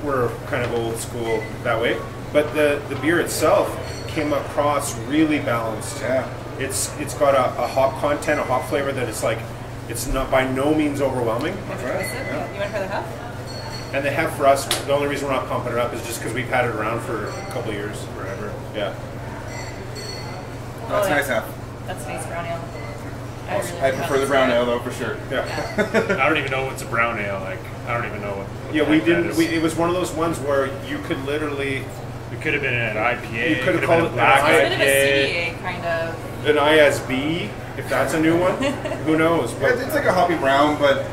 we're kind of old school that way. But the beer itself came across really balanced. Yeah. It's got a hop content, a hop flavor that it's like, it's not by no means overwhelming. That's right. Yeah. You want to try the hop? And the hef for us, the only reason we're not pumping it up is just because we've had it around for a couple of years. Forever. Yeah. That's nice, huh? That's nice brown ale. I prefer the brown ale though, for sure. Yeah. I don't even know what's a brown ale. Like, I don't even know what. Yeah, we that didn't. is. It was one of those ones where you could literally. It could have been an IPA. You could have been called a it black It's a bit of a IPA. CDA kind of. An ISB, if that's a new one. Who knows? Yeah, But it's like a hoppy brown, but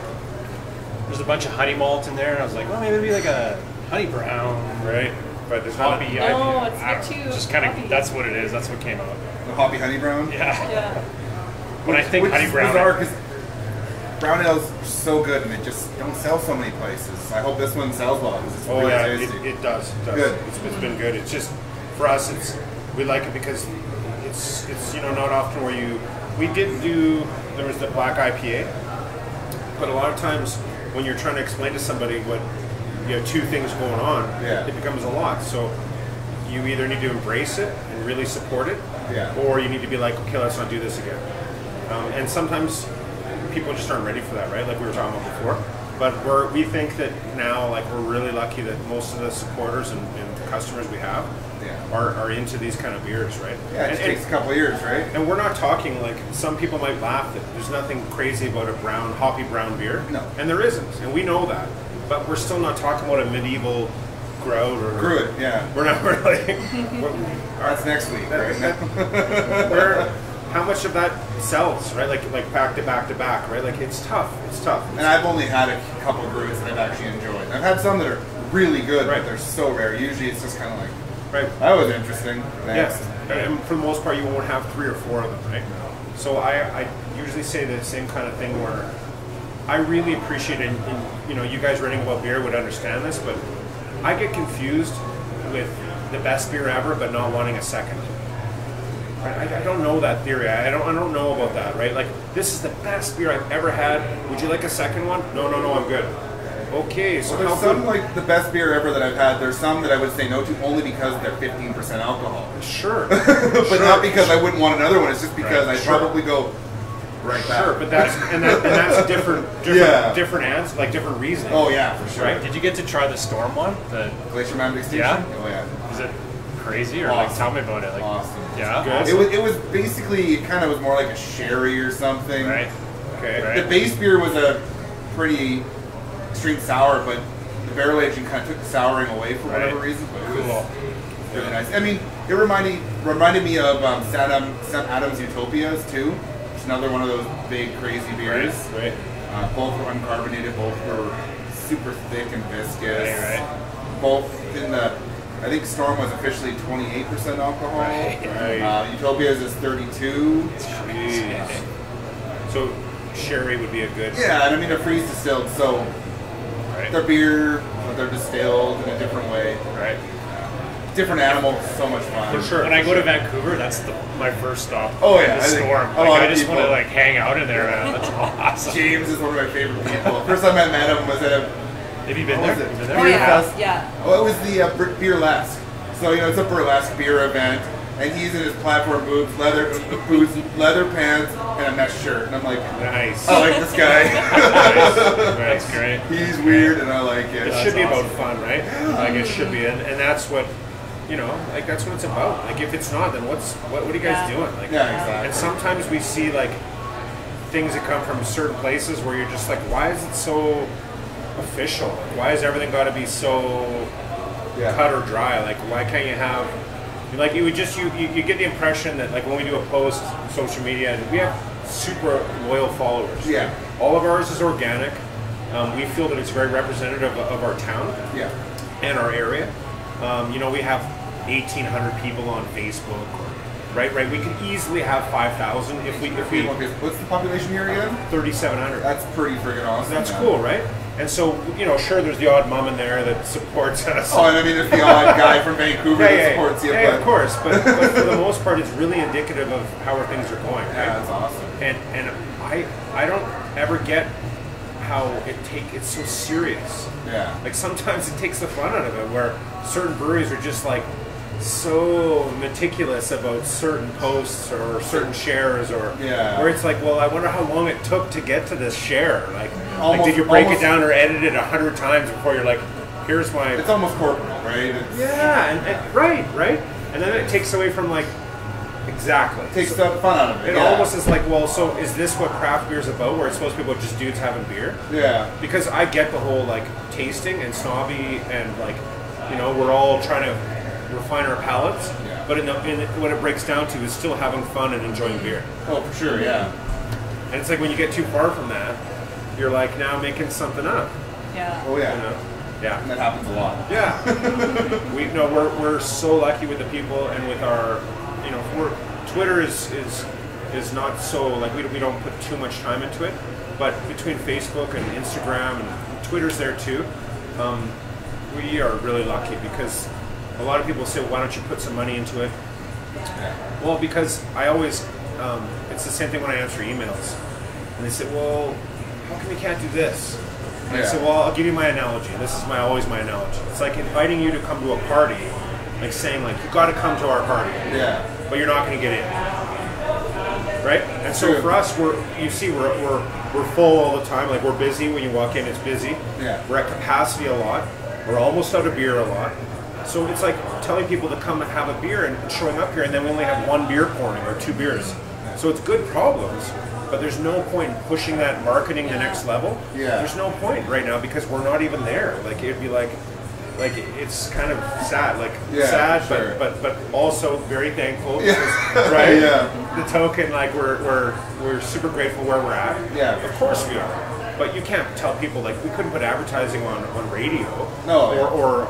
There's a bunch of honey malt in there, and I was like, well, maybe it'd be like a honey brown, right. But there's not. hoppy No, IPA. it's I not don't know, too just kind hoppy. of. That's what it is. That's what came out. the hoppy honey brown. Yeah. Yeah. When I think Which honey is brown. bizarre because brown ales are so good and they just don't sell so many places. I hope this one sells well. It's Oh really yeah, tasty. it does. It does. Good. It's been good. It's just for us. We like it because it's not often where we did do. There was the black IPA, but a lot of times when you're trying to explain to somebody what you have 2 things going on, Yeah. it becomes a lot. So you either need to embrace it and really support it, Yeah. or you need to be like, okay, let's not do this again. And sometimes people just aren't ready for that, right? Like we were talking about before. But we think that now, like we're really lucky that most of the supporters and customers we have are into these kind of beers, right? Yeah, it takes a couple of years, right? And we're not talking like some people might laugh that there's nothing crazy about a hoppy brown beer. No. And there isn't, and we know that. But we're still not talking about a medieval grout or Brew it, yeah. We're not really. That's next week, right? How much of that sells, right? Like back to back to back, right? Like it's tough. It's tough. And I've only had a couple of brews that I've actually enjoyed. I've had some that are really good, Right. but they're so rare. Usually it's just kind of like, Right. that was interesting. Next. Yes, and for the most part, you won't have 3 or 4 of them, right? So I usually say the same kind of thing where I really appreciate it. And you guys writing about beer would understand this, but I get confused with the best beer ever, but not wanting a second. Right? I don't know that theory. I don't know about that, right? Like this is the best beer I've ever had. Would you like a second one? No, I'm good. Okay, so Well, how there's some good? like the best beer ever that I've had. There's some that I would say no to only because they're 15% alcohol. Sure, But not because I wouldn't want another one. It's just because Right. I'd Sure. probably go right back. Sure, but that's different Yeah. different answers, like different reasons. Oh yeah, for sure. Right. Did you get to try the Storm one? The Glacier Mountain Extinction? Yeah? Oh yeah. is it crazy or like Awesome. tell me about it? Like Awesome. yeah, Good. It was basically, it kind of was more like a sherry or something. right. Okay. Right. The base beer was a pretty extreme sour, but the barrel aging kind of took the souring away for whatever Right. reason. But it was Cool. really nice. I mean, it reminded me of Sam Adams Utopias too. It's another one of those big crazy beers. Right. Both were uncarbonated. Both were super thick and viscous. Right. Both in the. I think Storm was officially 28% alcohol. Right. Utopias is 32. Jeez. So sherry would be a good. Yeah, and I mean they're freeze distilled, so Right. they're beer, but they're distilled in a different way. Right. Different animal, so much fun. For sure. When I go to Vancouver, that's my first stop. Oh, yeah, the I think Storm. a lot Like, I of just want to people- like hang out in there, man. That's awesome. James is one of my favorite people. First time I met him was at a Have you been what there? was it? You been there? Beer Oh yeah, fest. yeah. Oh, it was the Beer Lask. So So, you know, it's a burlesque beer event, and he's in his platform boots, leather pants, and a mesh shirt. And I'm like, nice. I like this guy. Nice. That's great. He's weird, and I like it. It should be about fun, right? Like, it should be. And that's what, you know, like, that's what it's about. Like, if it's not, then what are you guys doing? Like, yeah, exactly. And sometimes we see, like, things that come from certain places where you're just like, why is it so official? Like, why has everything got to be so cut or dry? Like, why can't you have, like, you would just, you get the impression that, like, when we do a post on social media, and we have super loyal followers. Yeah. All of ours is organic. We feel that it's very representative of our town and our area. You know, we have 1,800 people on Facebook. Right. We could easily have 5,000 if we. What's the population here again? 3,700. That's pretty friggin' awesome. That's cool, right? And so, you know, sure, there's the odd mom in there that supports us. Oh, and I mean, there's the odd guy from Vancouver that supports you. Yeah, of course. But for the most part, it's really indicative of how our things are going, right? Yeah, that's awesome. And I don't ever get how it's so serious. Yeah. Like, sometimes it takes the fun out of it, where certain breweries are just like so meticulous about certain posts or certain shares, or where it's like, well, I wonder how long it took to get to this share. Like did you break it down or edit it 100 times before you're like, here's my... It's almost corporate, right? Right. And then it takes away from, like, exactly. It takes the fun out of it. It almost is like, well, so is this what craft beer is about, where it's supposed to be about just dudes having beer? Yeah. Because I get the whole, like, tasting and snobby and, like, you know, we're all trying to refine our palates, but what it breaks down to is still having fun and enjoying beer. Oh, for sure, yeah. And it's like, when you get too far from that, you're like now making something up. Yeah. Oh yeah. You know? Yeah. And that happens a lot. Yeah. We're so lucky with the people, and with our, you know, Twitter is not so, like, we don't put too much time into it, but between Facebook and Instagram and Twitter's there too. We are really lucky, because a lot of people say, well, why don't you put some money into it? Yeah. Well, because I always, it's the same thing when I answer emails. And they say, well, how come you can't do this? And I say, well, I'll give you my analogy. This is always my analogy. It's like inviting you to come to a party, like saying, like, you got to come to our party. Yeah. But you're not going to get in. Right? And so for us, we're full all the time. Like, we're busy. When you walk in, it's busy. Yeah. We're at capacity a lot. We're almost out of beer a lot. So it's like telling people to come and have a beer and showing up here, and then we only have one beer pouring or two beers. So it's good problems, but there's no point in pushing that marketing the next level. Yeah. There's no point right now, because we're not even there. Like, it'd be like it's kind of sad. Like, sad, sure. but also very thankful. Yeah. Because, right? Yeah. The token, like, we're super grateful where we're at. Yeah. Of course we are. But you can't tell people, like, we couldn't put advertising on radio. No. Or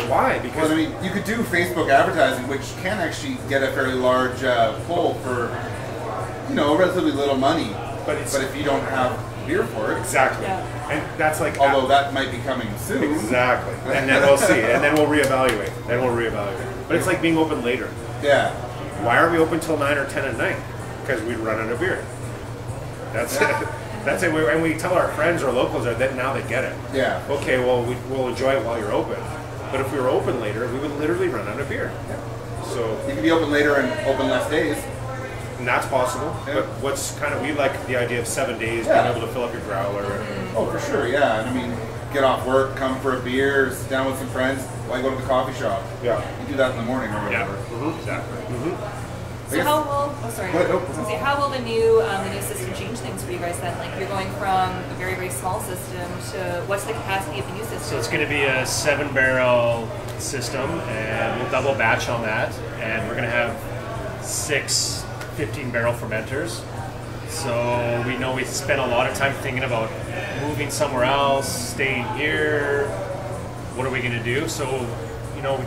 why? Because I mean, you could do Facebook advertising, which can actually get a fairly large pull for, you know, relatively little money. But if you don't have beer for it, exactly. Yeah. And that's like, although that might be coming soon. Exactly. And then we'll see. And then we'll reevaluate. But it's like being open later. Yeah. Why are we open till 9 or 10 at night? Because we'd run out of beer. That's it. That's it. And we tell our friends or locals that now they get it. Yeah. Okay, well, we'll enjoy it while you're open. But if we were open later, we would literally run out of beer. Yeah. So you could be open later and open less days. And that's possible. Yeah. But what's kind of, we like the idea of 7 days, being able to fill up your growler. Oh, for sure, yeah. And I mean, get off work, come for a beer, sit down with some friends. Why go to the coffee shop? Yeah. You do that in the morning or whatever. Yeah. Mm-hmm. Exactly. Mm-hmm. So how will the new system change things for you guys then? Like, you're going from a very, very small system to, what's the capacity of the new system? So it's going to be a 7-barrel system, and we'll double batch on that, and we're going to have 6 15-barrel fermenters. So we know we spent a lot of time thinking about moving somewhere else, staying here. What are we going to do? So, you know, we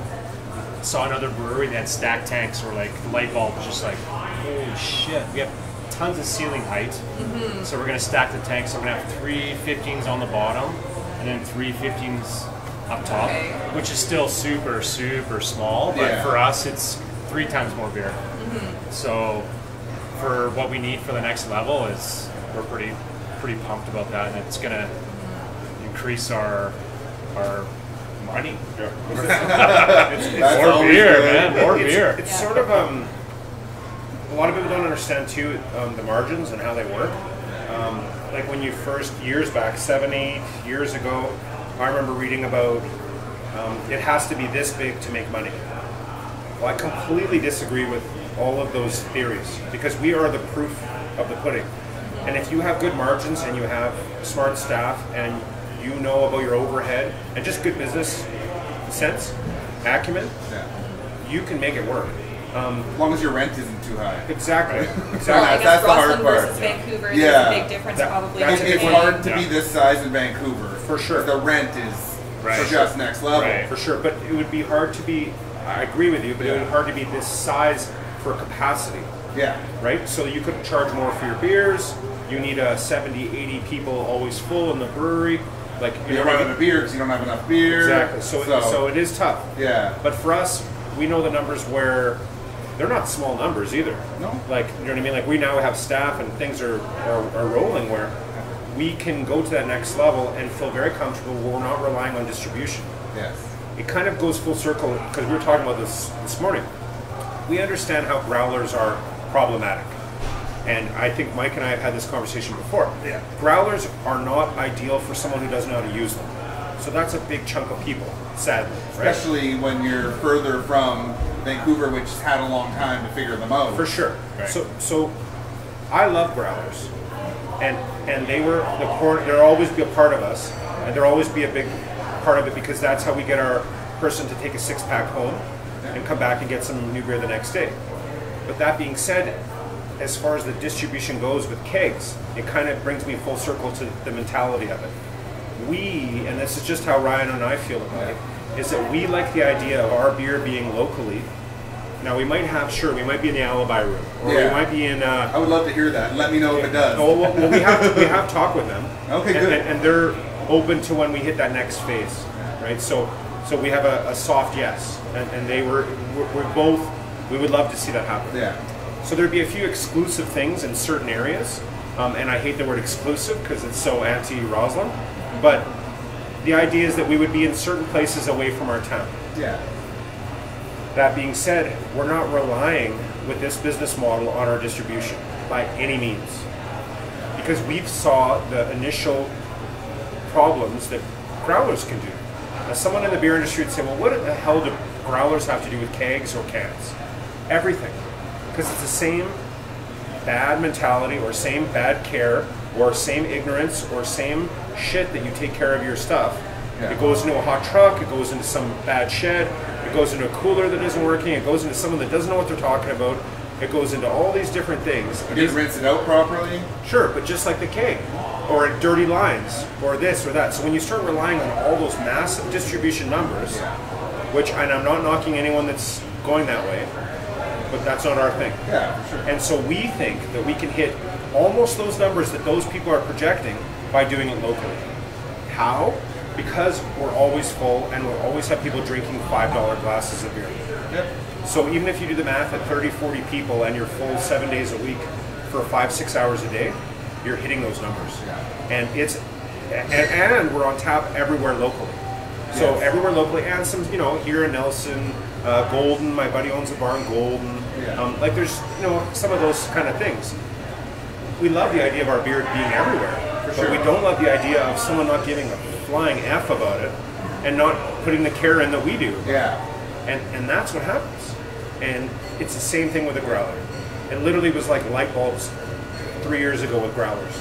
saw another brewery that had stacked tanks where, like, the light bulb was just like, holy shit, we have tons of ceiling height. Mm-hmm. So we're going to stack the tanks. So we're going to have 3 15s on the bottom and then 3 15s up top, which is still super, super small. But for us, it's 3 times more beer. Mm-hmm. So for what we need for the next level, is we're pretty pumped about that, and it's going to increase our Money. It's more beer, man. More beer. It's sort of a lot of people don't understand too the margins and how they work. Like when you first, years back, 7, 8 years ago, I remember reading about it has to be this big to make money. Well, I completely disagree with all of those theories because we are the proof of the pudding. And if you have good margins and you have smart staff and you know about your overhead and just good business sense, acumen, you can make it work. As long as your rent isn't too high. Exactly. Well, I guess That's the hard Rossland part. versus Vancouver is Yeah. a big difference probably. It's hard to be this size in Vancouver. For sure. The rent is Right. just next level. Right. For sure, but it would be hard to be, I agree with you, but it would be hard to be this size for capacity, Yeah. right? So you could charge more for your beers, you need 70, 80 people always full in the brewery. Like You're running out of beer because you don't have enough beer. Exactly, so it is tough. Yeah. But for us, we know the numbers where they're not small numbers either. No. Like, you know what I mean? Like we now have staff and things are rolling where we can go to that next level and feel very comfortable where we're not relying on distribution. Yes. It kind of goes full circle because we were talking about this morning. We understand how growlers are problematic. And I think Mike and I have had this conversation before. Yeah. Growlers are not ideal for someone who doesn't know how to use them. So that's a big chunk of people, sadly. Right? Especially when you're further from Vancouver, which has had a long time to figure them out. For sure. Right. So I love growlers. And they were they'll always be a part of us, and they'll always be a big part of it because that's how we get our person to take a 6-pack home and come back and get some new beer the next day. But that being said, as far as the distribution goes with kegs, it kind of brings me full circle to the mentality of it. We, and this is just how Ryan and I feel about it, is that we like the idea of our beer being locally. Now we might be in the Alibi room, or we might be in. I would love to hear that. Let me know if it does. Oh, well, we have talked with them. Okay, good. And they're open to when we hit that next phase, right? So we have a soft yes, and we're both. We would love to see that happen. Yeah. So there'd be a few exclusive things in certain areas, and I hate the word exclusive because it's so anti-Rossland, but the idea is that we would be in certain places away from our town. Yeah. That being said, we're not relying with this business model on our distribution by any means, because we've saw the initial problems that growlers can do. Now, someone in the beer industry would say, well, what the hell do growlers have to do with kegs or cans? Everything. Because it's the same bad mentality or same bad care or same ignorance or same shit that you take care of your stuff. Yeah. It goes into a hot truck, it goes into some bad shed, it goes into a cooler that isn't working, it goes into someone that doesn't know what they're talking about, it goes into all these different things. You didn't rinse it out properly? Sure, but just like the keg, or dirty lines, or this or that. So when you start relying on all those massive distribution numbers, which, and I'm not knocking anyone that's going that way, but that's not our thing. Yeah, for sure. And so we think that we can hit almost those numbers that those people are projecting by doing it locally. How? Because we're always full and we'll always have people drinking $5 glasses of beer. Yep. So even if you do the math at 30, 40 people and you're full 7 days a week for 5-6 hours a day, you're hitting those numbers. Yeah. And we're on tap everywhere locally. So everywhere locally, and some, here in Nelson, Golden, my buddy owns a bar in Golden. Yeah. Like there's, some of those kind of things. We love the idea of our beer being everywhere, but we don't love the idea of someone not giving a flying F about it and not putting the care in that we do. Yeah. And that's what happens. And it's the same thing with a growler. It literally was like light bulbs 3 years ago with growlers.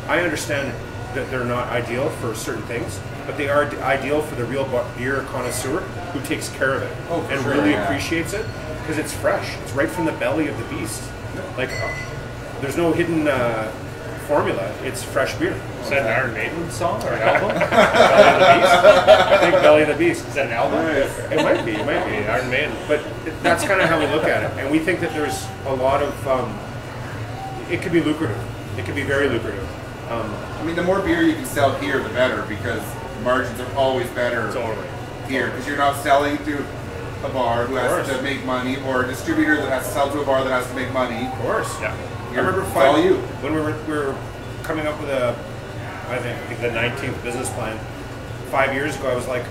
I understand that they're not ideal for certain things, but they are ideal for the real beer connoisseur who takes care of it and really appreciates it because it's fresh. It's right from the belly of the beast. Like, there's no hidden formula. It's fresh beer. Is that an Iron Maiden song or an album? Belly of the Beast? I think Belly of the Beast. Is that an album? It might be. Iron Maiden. But that's kind of how we look at it. And we think that there's a lot of, it could be lucrative. It could be very lucrative. I mean, the more beer you can sell here, the better, because margins are always better here. Because you're not selling to a bar who has to make money, or a distributor that has to sell to a bar that has to make money. Of course. Yeah. I remember when we were coming up with I think the 19th business plan 5 years ago. I was like,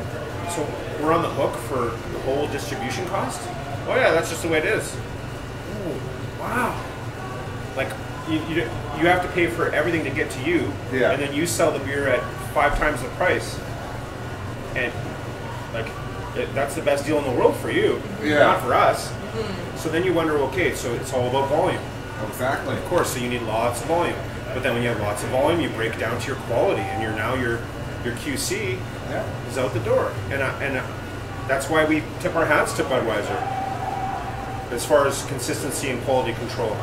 So we're on the hook for the whole distribution cost? Oh yeah, that's just the way it is. Oh, wow. Like, you have to pay for everything to get to you, and then you sell the beer at 5 times the price. And, like, that's the best deal in the world for you, not for us. So then you wonder, okay, so it's all about volume. Exactly. Of course, so you need lots of volume. But then when you have lots of volume, you break down to your quality, and your QC is out the door. And that's why we tip our hats to Budweiser as far as consistency and quality control.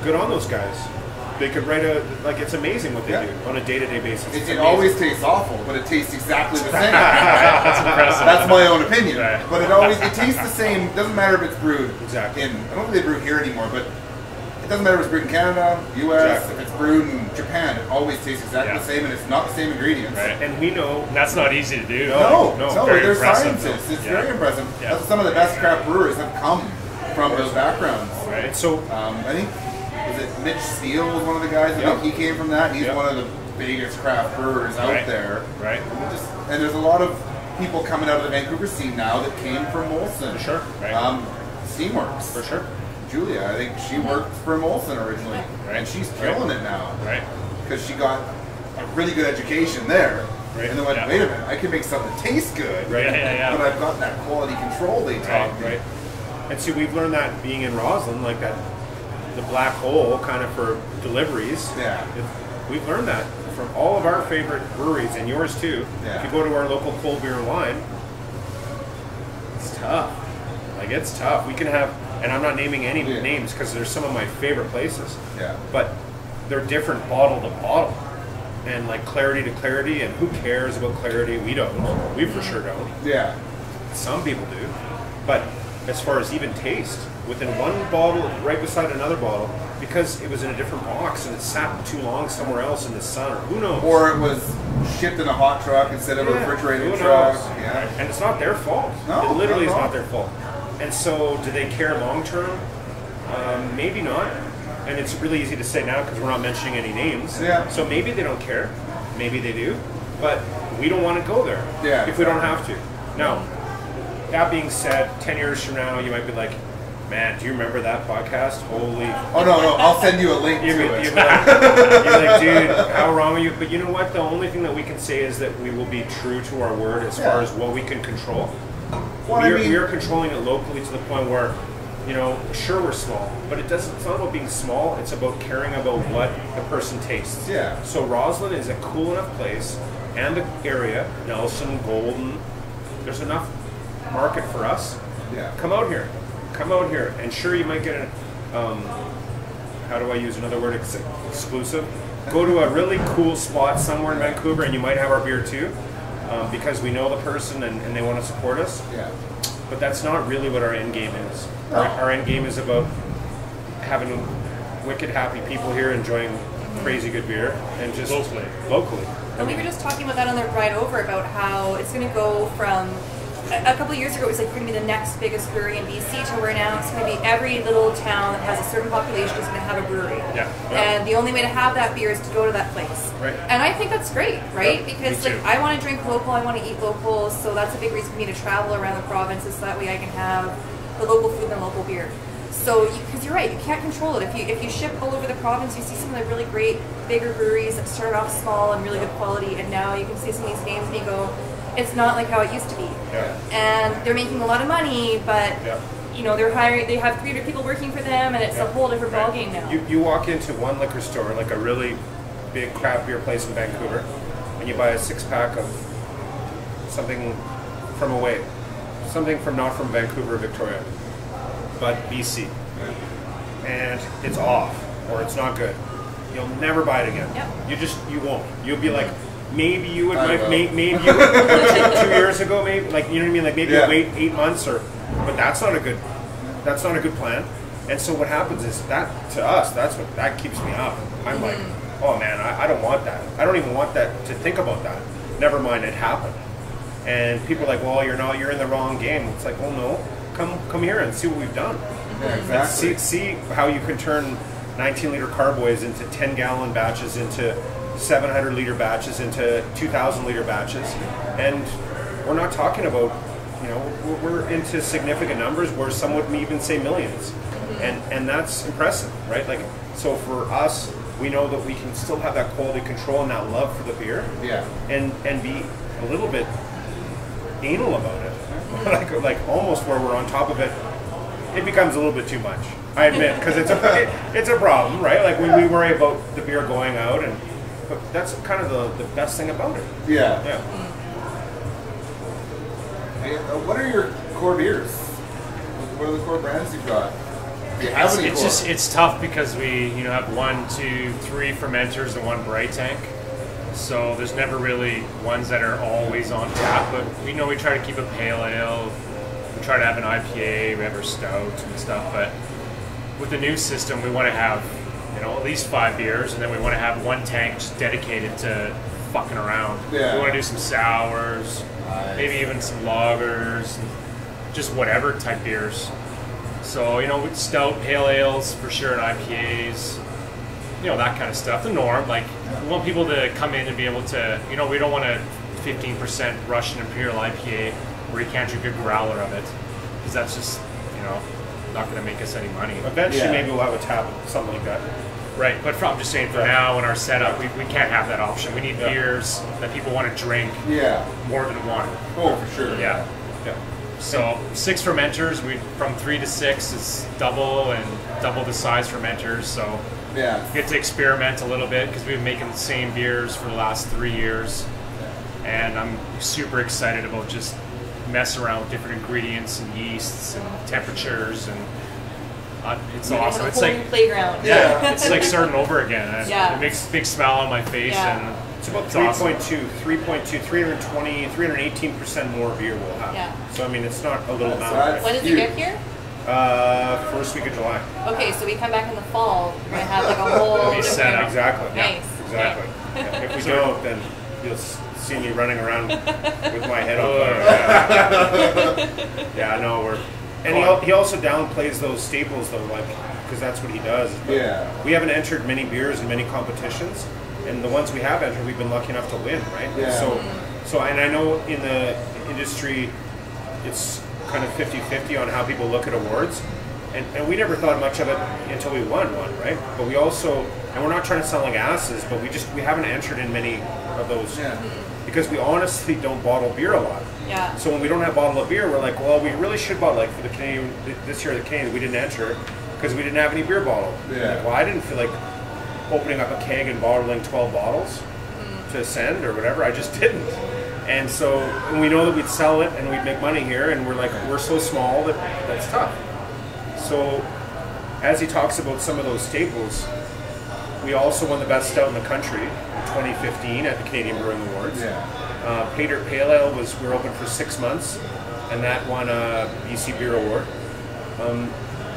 Good on those guys. They could write it's amazing what they do on a day-to-day basis. It always tastes awful, but it tastes exactly the same. That's impressive. That's my own opinion. Right. But it tastes the same. Doesn't matter if it's brewed I don't think they brew here anymore, but it doesn't matter if it's brewed in Canada, US, if it's brewed in Japan, it always tastes exactly the same, and it's not the same ingredients. Right. And we know that's not easy to do. No, they're impressive. scientists. It's very impressive. That's some of the best craft brewers have come from those backgrounds. Right. So I think Mitch Steele was one of the guys. I think he came from that. He's one of the biggest craft brewers out there. Right. And there's a lot of people coming out of the Vancouver scene now that came from Molson. For sure. Right. Steamworks. For sure. Julia, I think she worked for Molson originally, and she's killing it now. Right. Because she got a really good education there. Right. And then went, wait a minute, I can make something that tastes good. Right. But I've got that quality control they taught me. Right. And see, we've learned that being in Rossland, like that. The black hole kind of for deliveries. We've learned that from all of our favorite breweries and yours too. If you go to our local cold beer and wine, it's tough. Like, it's tough. We can have, and I'm not naming any names because they're some of my favorite places. But they're different bottle to bottle, and like clarity to clarity. And who cares about clarity? We don't. We for sure don't. Some people do, but as far as even taste. Within one bottle, right beside another bottle, because it was in a different box and it sat too long somewhere else in the sun, or who knows? Or it was shipped in a hot truck instead of a refrigerated truck. And it's not their fault. No, it literally is not their fault. And so, do they care long term? Maybe not. And it's really easy to say now because we're not mentioning any names. So maybe they don't care. Maybe they do. But we don't want to go there if we don't have to. Now, that being said, 10 years from now, you might be like, man, do you remember that podcast? Holy... Oh, no, I'll send you a link to it. You're like, dude, how wrong are you? But you know what? The only thing that we can say is that we will be true to our word as far as what we can control. We are controlling it locally to the point where, sure, we're small, but it's not about being small. It's about caring about what the person tastes. So Rossland is a cool enough place, and the area, Nelson, Golden, there's enough market for us. Come out here. Come out here, and sure, you might get an, how do I use another word, exclusive? Go to a really cool spot somewhere in Vancouver, and you might have our beer too, because we know the person and they want to support us. But that's not really what our end game is. Our end game is about having wicked happy people here enjoying crazy good beer, and just locally. And we were just talking about that on the ride over, about how it's going to go from... A couple of years ago, it was like we're going to be the next biggest brewery in BC, to where now it's going to be every little town that has a certain population is going to have a brewery. And the only way to have that beer is to go to that place. And I think that's great, right? Because like, I want to drink local, I want to eat local, so that's a big reason for me to travel around the provinces, so that way I can have the local food and the local beer. So, because you're right, you can't control it. If you ship all over the province, you see some of the really great bigger breweries that started off small and really good quality, and now you can see some of these names and you go, it's not like how it used to be. And they're making a lot of money, but they have 300 people working for them, and it's a whole different ballgame now. You walk into one liquor store, like a really big craft beer place in Vancouver, and you buy a 6-pack of something from away, something from not from Vancouver or Victoria, but BC, and it's off or it's not good. You'll never buy it again. You won't. You'll be like, maybe you would, maybe you would, 2 years ago, maybe, like, you know what I mean, like maybe you wait 8 months, but that's not a good plan. And so what happens is that, to us, that keeps me up. I'm like, oh man, I don't want that. I don't even want that to think about that. Never mind, it happened. And people are like, well, you're in the wrong game. It's like, well, no, come here and see what we've done. Exactly. See how you can turn 19-liter carboys into 10-gallon batches, into 700-liter batches, into 2,000-liter batches, and we're not talking about, you know, we're into significant numbers where some would even say millions, and that's impressive, right? Like, so for us, we know that we can still have that quality control and that love for the beer, and be a little bit anal about it, like almost where we're on top of it. It becomes a little bit too much, I admit, because it's a problem, right? Like when we worry about the beer going out, but that's kind of the best thing about it. Yeah. Yeah. Hey, what are your core beers? What are the core brands you've got? Do you have any core? It's tough because we have 1, 2, 3 fermenters and 1 bright tank. So there's never really ones that are always on tap, but we try to keep a pale ale. We try to have an IPA, we have our stouts and stuff, but with the new system, we want to have, at least 5 beers, and then we want to have 1 tank just dedicated to fucking around. Yeah. We want to do some sours, maybe even some lagers, just whatever type beers. So, with stout, pale ales, for sure, and IPAs, that kind of stuff. The norm, like, we want people to come in and be able to, we don't want a 15% Russian Imperial IPA where you can't drink a growler of it, because that's just, not going to make us any money. Eventually, maybe we'll have a tap, something like that. Right, but I'm just saying, for now in our setup, we can't have that option. We need beers that people want to drink more than one. Oh, for sure. Yeah. So 6 fermenters, from 3 to 6 is double the size fermenters. So we get to experiment a little bit because we've been making the same beers for the last 3 years, and I'm super excited about just messing around with different ingredients and yeasts and temperatures, and it's awesome. It's like playground. Yeah, it's like starting over again. Yeah. It makes a big smile on my face, and it's about 318% more beer we'll have. Yeah. So I mean, it's not a little amount. When does it get here? First week of July. Okay, so we come back in the fall. We're gonna have like a whole different... Exactly. Nice. Exactly. Yeah. If we don't, then you'll see me running around with my head on fire. Yeah, no, and he also downplays those staples though, like, because that's what he does. Yeah. We haven't entered many beers in many competitions, and the ones we have entered, we've been lucky enough to win, right? Yeah. So, and I know in the industry, it's kind of 50-50 on how people look at awards, and we never thought much of it until we won one, right? But we also, and we're not trying to sound like asses, but we haven't entered in many of those because we honestly don't bottle beer a lot. Yeah. So when we don't have bottle of beer, we're like, well, we really should bottle. Like for the Canadian this year, the Canadian, we didn't enter because we didn't have any beer bottle. Yeah. Like, well, I didn't feel like opening up a keg and bottling 12 bottles to send or whatever. I just didn't. And so and we know that we'd sell it and we'd make money here, and we're so small that that's tough. So as he talks about some of those staples, we also won the best stout in the country in 2015 at the Canadian Brewing Awards. Yeah. Pater Pale Ale we were open for 6 months, and that won a BC Beer Award.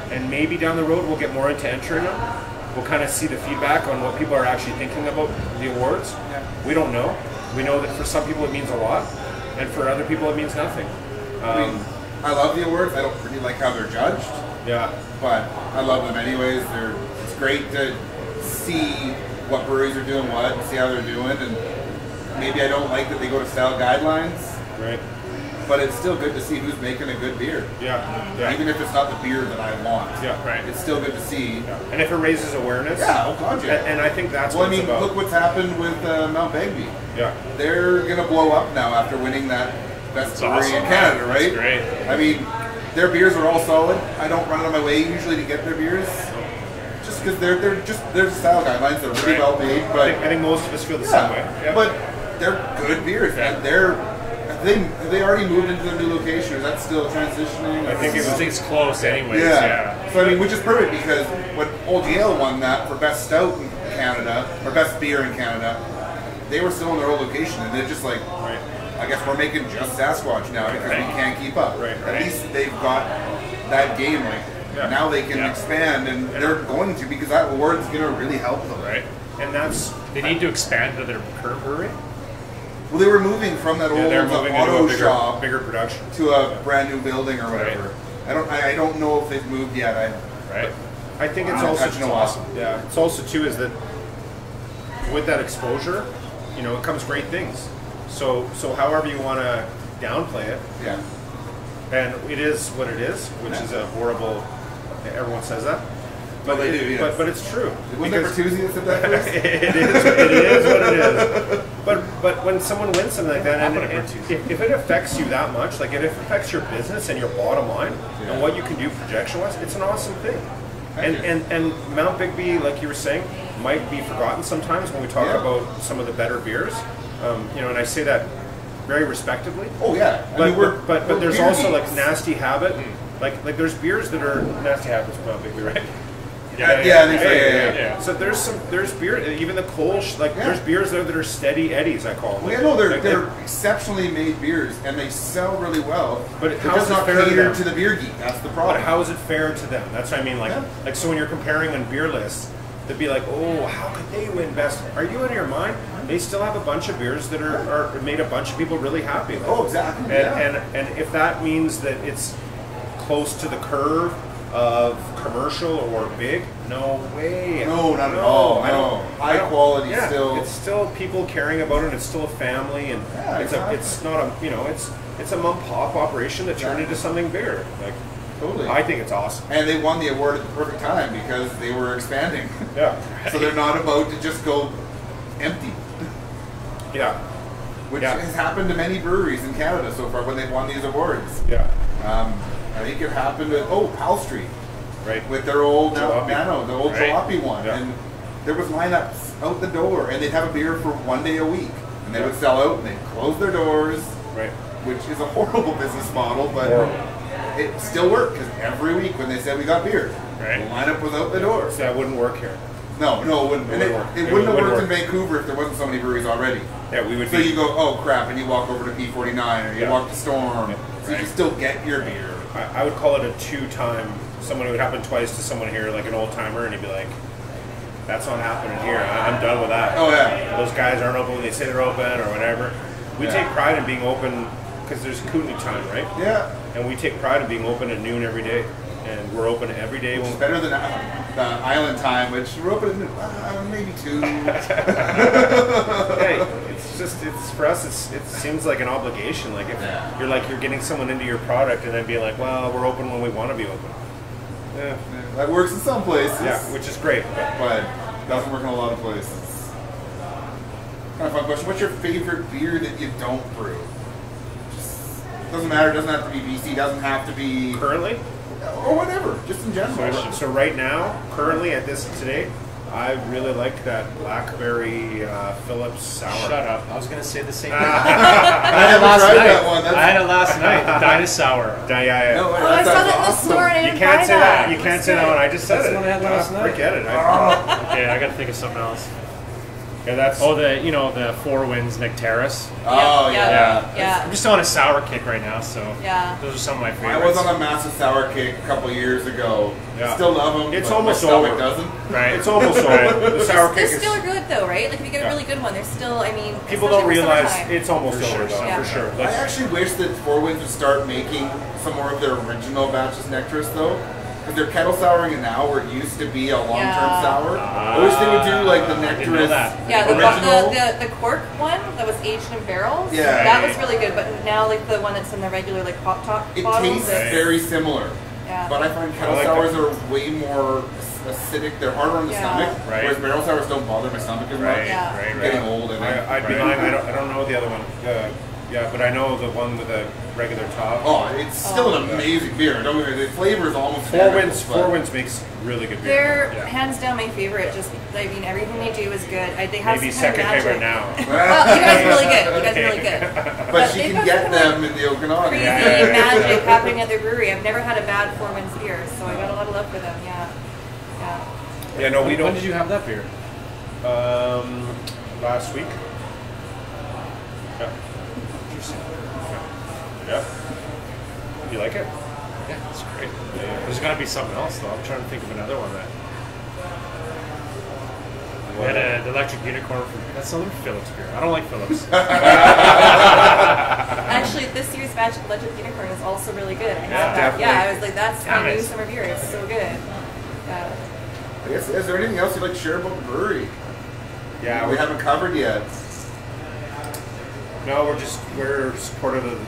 And maybe down the road we'll get more into entering them. We'll kind of see the feedback on what people are actually thinking about the awards. Yeah. We don't know. We know that for some people it means a lot, and for other people it means nothing. I love the awards. I don't really like how they're judged. Yeah. But I love them anyways. It's great to see what breweries are doing and see how they're doing, and maybe I don't like that they go to style guidelines. Right. But it's still good to see who's making a good beer. Yeah. Even if it's not the beer that I want. Yeah. Right. It's still good to see. Yeah. And if it raises awareness. Yeah, oh god, yeah. And I think that's what it's it's about. Look what's happened with Mount Begbie. Yeah. They're gonna blow up now after winning that best brewery in Canada, right? That's great. I mean, their beers are all solid. I don't run out of my way usually to get their beers, just because they're style guidelines. They're really well made. But I think most of us feel the same way. Yeah. But they're good beers. And they already moved into their new location. Is that still transitioning? I think it's close anyways. Yeah. So I mean, which is perfect because when Old Yale won that for best stout in Canada or best beer in Canada, they were still in their old location, and they're just like, I guess we're making just Sasquatch now because we can't keep up. At least they've got that game. Now they can expand, and they're going to because that award's going to really help them. Right. And they need to expand to their current brewery. Well, they were moving from that old auto shop, bigger production, to a brand new building or whatever. I don't know if they've moved yet. I think it's also awesome. Yeah, it's also too is that with that exposure, it comes great things. So however you want to downplay it. Yeah. And it is what it is, which is a horrible. Everyone says that. But they do, yes. But it's true. Wasn't it Bertuzzi that said that first? It is what it is. But when someone wins something like that, and if it affects you that much, like if it affects your business and your bottom line and what you can do projection-wise, it's an awesome thing. And Mount Bigby, like you were saying, might be forgotten sometimes when we talk about some of the better beers. You know, and I say that very respectively. Oh yeah. But there's also like Nasty Habit. Like there's beers that are Nasty Habits, Mount Bigby, right? Yeah. So there's beer, even the Kolsch, there's beers there that are steady eddies, I call them. Well, yeah, no, they're exceptionally made beers, and they sell really well. But how is it not catered to the beer geek? That's the problem. But how is it fair to them? That's what I mean. Like so when you're comparing on beer lists, they'd be like, oh, how could they win best? Are you out of your mind? They still have a bunch of beers that are made a bunch of people really happy. Oh, exactly. And if that means that it's close to the curve of commercial or big, no way. No, not at all. High quality still. It's still people caring about it. It's still a family, and it's not a it's a mom pop operation that turned into something bigger. Like totally, I think it's awesome. And they won the award at the perfect time because they were expanding. Yeah. So they're not about to just go empty. Yeah. Which has happened to many breweries in Canada so far when they've won these awards. Yeah. I think it happened at Pal Street, right, with their old jalopy. Nano, the old jalopy one, and there was lineups out the door, and they'd have a beer for 1 day a week, and they would sell out, and they'd close their doors, right, which is a horrible business model, but it still worked because every week when they said we got beer, the lineup was out the door. So that wouldn't work here. No, it wouldn't. It wouldn't have worked in Vancouver if there wasn't so many breweries already. Yeah, we would. So you go, oh crap, and you walk over to P49, or you walk to Storm, so you can still get your beer. I would call it a two-time. Someone who would happen twice to someone here, like an old timer, and he'd be like, "That's not happening here. I'm done with that." Oh yeah. Those guys aren't open when they say they're open or whatever. We take pride in being open because there's kootenai time, right? Yeah. And we take pride in being open at noon every day, and we're open every day. It's better than the island time, which we're open at maybe 2. Hey, it's for us. It seems like an obligation. Like if you're getting someone into your product and then being like, well, we're open when we want to be open. Yeah. That works in some places. Yeah, which is great, but doesn't work in a lot of places. Kind of fun question. What's your favorite beer that you don't brew? Doesn't matter. It doesn't have to be BC. Doesn't have to be currently, or whatever. Just in general. So right now, currently at this today, I really like that blackberry Phillips sour. Shut up! I was going to say the same thing. I haven't tried that one. I had it last night. Dinosaur. Yeah. No, I saw that this morning. You can't say that. You can't say that one. I just said it. That's the one I had last night. Forget it. Okay, I got to think of something else. Yeah, that's the Four Winds Nectaris. Oh yeah. I'm just on a sour kick right now, so those are some of my favorites. I was on a massive sour kick a couple years ago. Yeah. Still love them. It's but almost my stomach over. Doesn't. Right. It's almost over. The sour kick they're still good though, right? Like if you get a really good one, they're still. I mean, people don't realize summertime. it's almost over though, for sure. I actually wish that Four Winds would start making some more of their original batches Nectaris though. Because they're kettle souring it now, where it used to be a long-term sour. I wish they would do like the Nectaris original. The cork one that was aged in barrels. Yeah, that was really good. But now like the one that's in the regular like pop top bottles, tastes very similar. Yeah. But I find kettle sours are way more acidic. They're harder on the stomach. Right. Whereas barrel sours don't bother my stomach as much. Right. Getting old. And I'd be lying. I don't know the other one. But I know the one with a regular top. Oh, it's still an amazing beer. Don't get me wrong, the flavor is almost Four Winds makes really good beer. They're hands down my favorite. Just I mean, everything they do is good. They have maybe some second kind of favorite magic. now. Well, you guys are really good. You guys are really good. But she can get them in the Okanagan. Crazy magic happening at their brewery. I've never had a bad Four Winds beer, so I got a lot of love for them. Yeah, no, we don't. When did you have that beer? Last week. Yeah. You like it? Yeah, it's great. There's got to be something else though. I'm trying to think of another one that. We had an electric unicorn from. That's another Phillips beer. I don't like Phillips. Actually, this year's batch of electric unicorn is also really good. I was like, that's my new summer beer. It's so good. I guess, is there anything else you'd like to share about the brewery? Yeah, we haven't covered yet. No, we're supportive of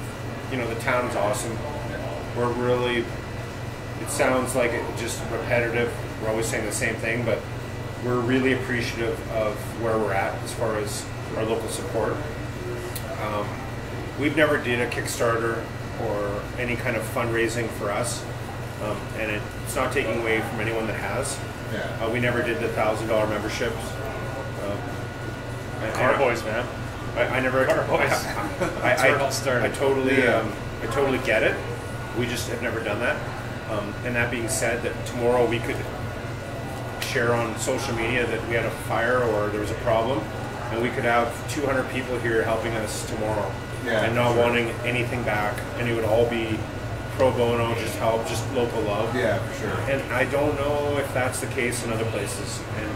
you know, the town's awesome. We're really, it sounds like it just repetitive. We're always saying the same thing, but we're really appreciative of where we're at as far as our local support. We've never did a Kickstarter or any kind of fundraising for us, and it's not taking away from anyone that has. Yeah. We never did the $1,000 memberships. Carboys, man. I never. Carboys. That's where it all started. I totally get it. We just have never done that. And that being said, that tomorrow we could share on social media that we had a fire or there was a problem, and we could have 200 people here helping us tomorrow, and not wanting anything back, and it would all be pro bono, just help, just local love. Yeah, for sure. And I don't know if that's the case in other places, and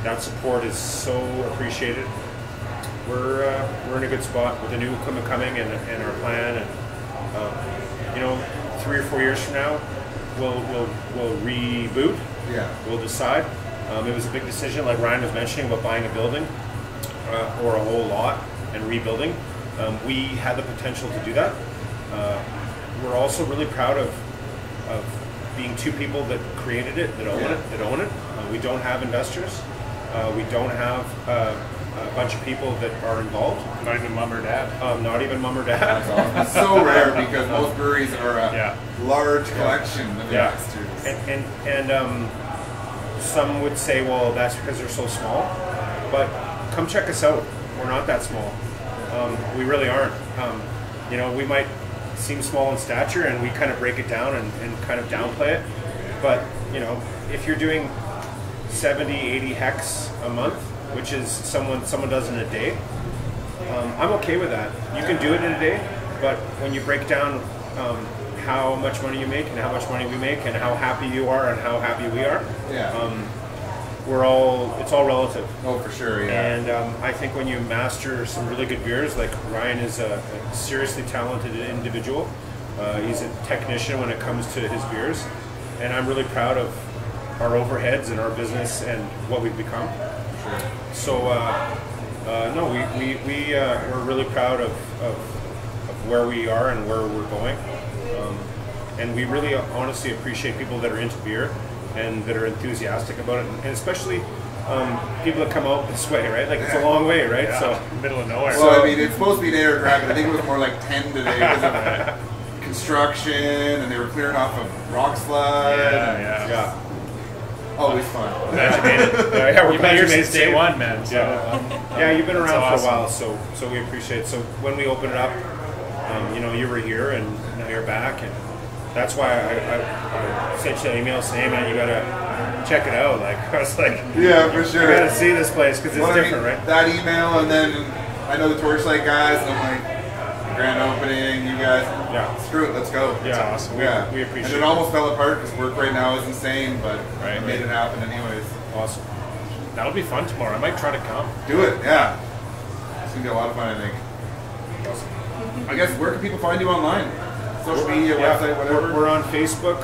that support is so appreciated. We're in a good spot with the new equipment coming and our plan, and you know, 3 or 4 years from now, we'll reboot. Yeah. We'll decide. It was a big decision, like Ryan was mentioning, about buying a building or a whole lot and rebuilding. We had the potential to do that. We're also really proud of being 2 people that created it, that own it. We don't have investors. We don't have a bunch of people that are involved. Not even mom or dad. Not even mom or dad. That's awesome. It's so rare because most breweries are a large collection of investors. And some would say, well, that's because they're so small. But come check us out. We're not that small. We really aren't. You know, we might seem small in stature, and we kind of break it down and kind of downplay it. But, you know, if you're doing 70, 80 hex a month, which is someone does in a day, I'm okay with that. You can do it in a day, but when you break down how much money you make and how much money we make and how happy you are and how happy we are, it's all relative. Oh, for sure, yeah. And I think when you master some really good beers, like Ryan is a seriously talented individual. He's a technician when it comes to his beers, and I'm really proud of our overheads and our business and what we've become. Sure. So, no, we're really proud of where we are and where we're going. And we really honestly appreciate people that are into beer and that are enthusiastic about it, and especially people that come out this way, right? Like, it's a long way, right? Yeah, so middle of nowhere. Well, I mean, it's supposed to be an air drive, but I think it was more like 10 today because of construction, and they were clearing off of rock slide. Yeah. Always fun. Glad you made it. We're You've glad been here you made it since day safe. one, man. So, yeah, you've been around awesome. for a while, so we appreciate it. So when we open it up, you know, you were here, and now you're back, and that's why I sent you an email saying, man, you gotta check it out. Like, I was like, yeah, for sure. You gotta see this place because it's different, right? That email, and then I know the Torchlight guys, and I'm like, grand opening, you guys. Yeah. Screw it, let's go. Yeah, That's awesome. We appreciate And it. it almost fell apart because work right now is insane, but I made it happen anyways. Awesome. that'll be fun tomorrow. I might try to come. Do it, yeah. It's gonna be a lot of fun, I think. I guess, where can people find you online? Social media, website, whatever? We're on Facebook,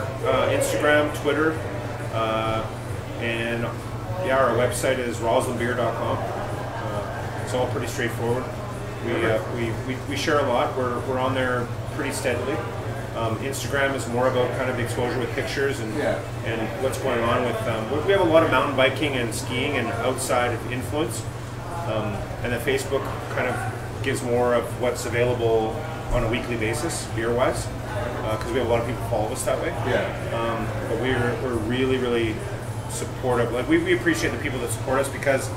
Instagram, Twitter, and our website is rosslandbeer.com. It's all pretty straightforward. We share a lot. We're on there pretty steadily. Instagram is more about kind of the exposure with pictures and what's going on with. We have a lot of mountain biking and skiing and outside influence, and then Facebook kind of gives more of what's available on a weekly basis, beer-wise, because we have a lot of people follow us that way. But we're really supportive. Like we appreciate the people that support us because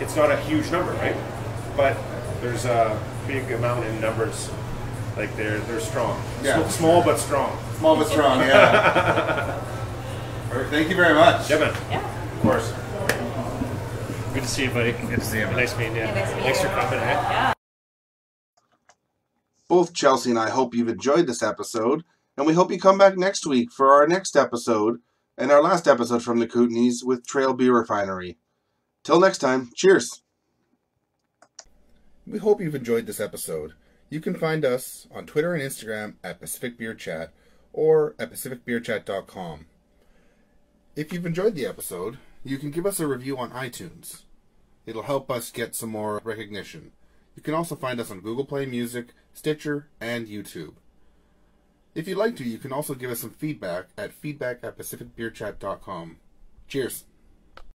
it's not a huge number, right? But there's a big amount in numbers. Like they're strong. Yeah. Small but strong. Small but strong, yeah. All right, thank you very much. Yeah, man. Yeah. Of course. Good to see you, buddy. Good to see you. Nice meeting you. Yeah, nice to meet Thanks you. for coming, eh? Yeah. Both Chelsea and I hope you've enjoyed this episode, and we hope you come back next week for our next episode and our last episode from the Kootenays with Trail Beer Refinery. Till next time, cheers! We hope you've enjoyed this episode. You can find us on Twitter and Instagram at Pacific Beer Chat or at pacificbeerchat.com. If you've enjoyed the episode, you can give us a review on iTunes. It'll help us get some more recognition. You can also find us on Google Play Music, Stitcher, and YouTube. If you'd like to, you can also give us some feedback at feedback@pacificbeerchat.com. Cheers.